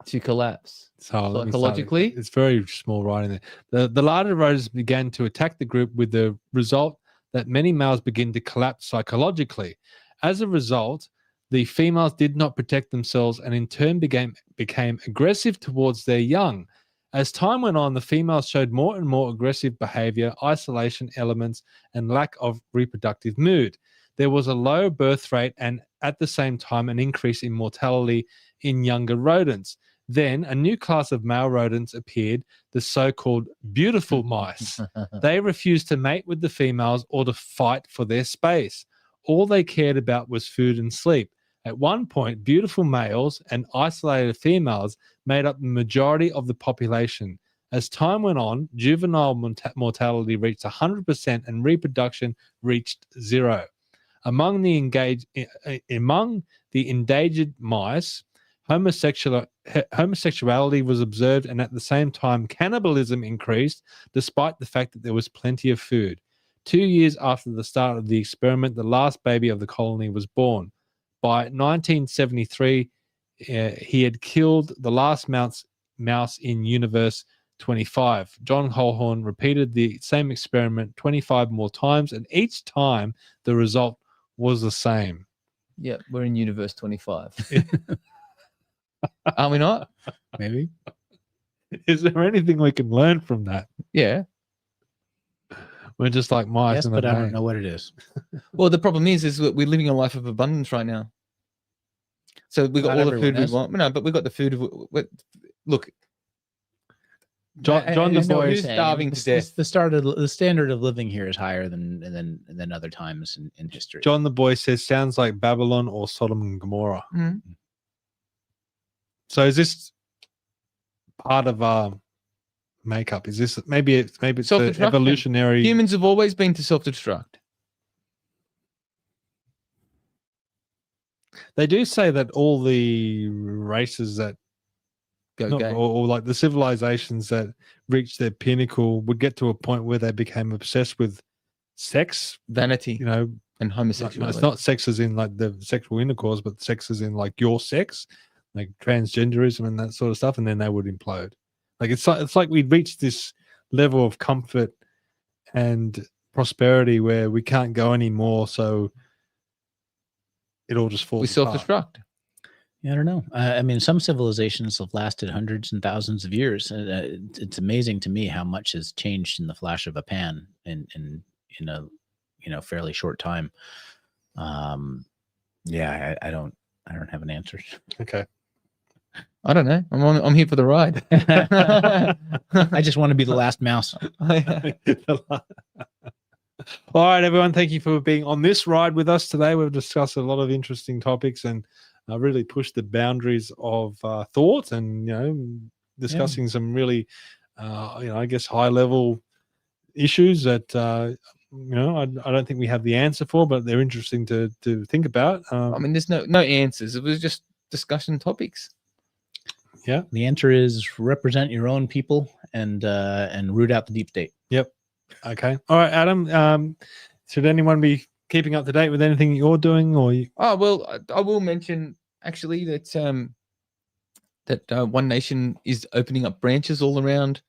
U: to collapse
G: psychologically. It's very small writing there. The larger rodents began to attack the group, with the result that many males begin to collapse psychologically. As a result, the females did not protect themselves and in turn became aggressive towards their young. As time went on, the females showed more and more aggressive behavior, isolation elements, and lack of reproductive mood. There was a low birth rate and at the same time an increase in mortality in younger rodents. Then a new class of male rodents appeared, the so-called beautiful mice. They refused to mate with the females or to fight for their space. All they cared about was food and sleep. At one point, beautiful males and isolated females made up the majority of the population. As time went on, juvenile mortality reached 100% and reproduction reached 0. Among the endangered mice, homosexuality was observed, and at the same time, cannibalism increased, despite the fact that there was plenty of food. 2 years after the start of the experiment, the last baby of the colony was born. By 1973, he had killed the last mouse in Universe 25. John Colhorn repeated the same experiment 25 more times, and each time the result was the same.
U: Yeah, we're in Universe 25. Are we not?
G: Maybe. Is there anything we can learn from that?
U: Yeah.
G: We're just like mice.
I: Yes, but I don't know what it is.
U: Well, the problem is that we're living a life of abundance right now. So we got all the food we want. No, but we got the food. Look,
G: John the boy
U: is starving to death.
I: The standard of living here is higher than other times in history.
G: John the boy says, sounds like Babylon or Sodom and Gomorrah.
U: Mm-hmm.
G: So is this part of our makeup? Is this maybe it's the evolutionary?
U: Humans have always been to self-destruct.
G: They do say that all the races that
U: go gay,
G: or like the civilizations that reached their pinnacle, would get to a point where they became obsessed with sex,
U: vanity, and homosexuality.
G: It's not sex as in like the sexual intercourse, but sex as in like your sex, like transgenderism and that sort of stuff, and then they would implode. Like it's like we'd reached this level of comfort and prosperity where we can't go anymore, so it all just falls.
U: We self-destruct.
I: Yeah, I don't know. I mean, some civilizations have lasted hundreds and thousands of years. It's amazing to me how much has changed in the flash of a pan in a fairly short time. Yeah, I don't have an answer.
G: Okay.
U: I don't know. I'm here for the ride.
I: I just want to be the last mouse.
G: All right, everyone. Thank you for being on this ride with us today. We've discussed a lot of interesting topics and really pushed the boundaries of thought and, discussing some really, I guess, high level issues that, I don't think we have the answer for, but they're interesting to think about.
H: I mean, there's no answers. It was just discussion topics.
G: Yeah.
I: The answer is represent your own people and root out the deep state.
G: Yep. Okay. All right, Adam. Should anyone be keeping up to date with anything you're doing, or?
H: Oh well, I will mention actually that One Nation is opening up branches all around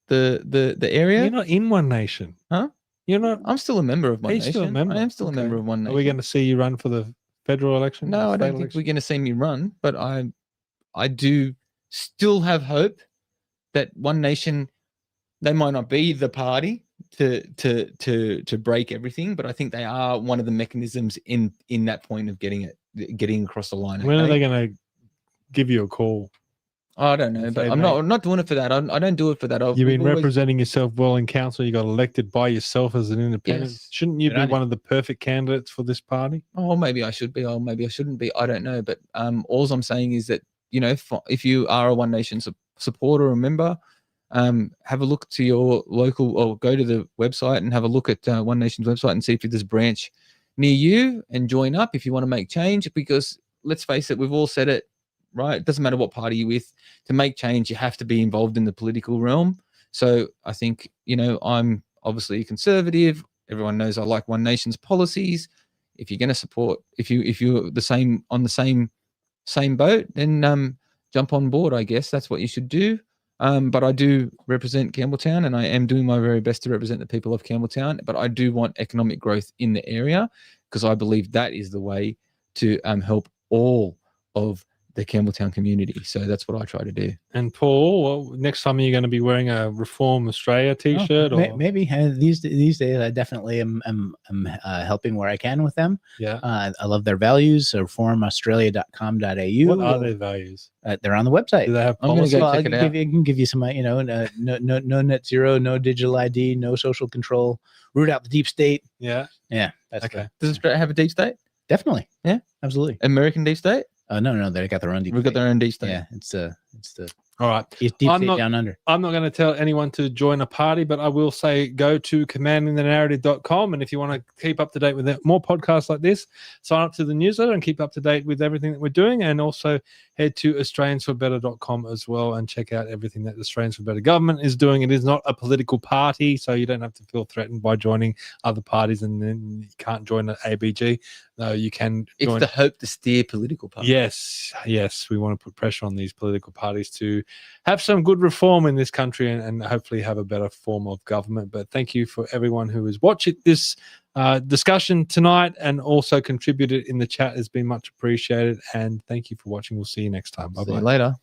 H: the area.
G: You're not in One Nation,
H: huh?
G: You're not.
H: I'm still a member of One Nation.
G: Still a member?
H: I am still a member of One Nation.
G: Are we going to see you run for the federal election?
H: No, I don't think we're going to see me run, but I do still have hope that One Nation. They might not be the party to break everything, but I think they are one of the mechanisms in that point of getting across the line.
G: When are they going to give you a call?
H: I don't know, but I'm not doing it for that. I don't do it for that.
G: You've been representing yourself well in council. You got elected by yourself as an independent.
H: Yes.
G: Shouldn't you be one of the perfect candidates for this party?
H: Oh, maybe I should be. Oh, maybe I shouldn't be. I don't know. But all I'm saying is that if you are a One Nation supporter or member, have a look to your local, or go to the website and have a look at One Nation's website and see if there's a branch near you and join up if you want to make change. Because let's face it, we've all said it, right? It doesn't matter what party you're with. To make change, you have to be involved in the political realm. So I think, I'm obviously a conservative. Everyone knows I like One Nation's policies. If you're going to support, if you're on the same boat, then jump on board. I guess that's what you should do. But I do represent Campbelltown, and I am doing my very best to represent the people of Campbelltown. But I do want economic growth in the area, because I believe that is the way to help all of the Campbelltown community. So that's what I try to do.
G: And Paul, next time are you going to be wearing a Reform Australia T-shirt?
I: Maybe these days I definitely am helping where I can with them.
G: Yeah,
I: I love their values. So reformaustralia.com.au.
G: What are their values?
I: They're on the website.
G: Do they have
H: I'm going to go check it out.
I: I can give you some, no net zero, no digital ID, no social control, root out the deep state.
G: Yeah,
I: that's
G: okay.
H: Does Australia have a deep state?
I: Definitely.
H: Yeah,
I: absolutely.
H: American deep state?
I: No, they got their own deep state.
H: We've got their own deep state.
I: Yeah, it's the
G: all right.
I: Deep state down under.
G: I'm not going to tell anyone to join a party, but I will say go to commandingthenarrative.com, and if you want to keep up to date with more podcasts like this, sign up to the newsletter and keep up to date with everything that we're doing, and also head to australiansforbetter.com as well and check out everything that the Australians for Better government is doing. It is not a political party, so you don't have to feel threatened by joining other parties and then you can't join the ABG. No, you can join.
H: It's the hope to steer political parties.
G: Yes. We want to put pressure on these political parties to have some good reform in this country and hopefully have a better form of government. But thank you for everyone who has watched this discussion tonight and also contributed in the chat. Has been much appreciated. And thank you for watching. We'll see you next time. Bye-bye.
H: See you later.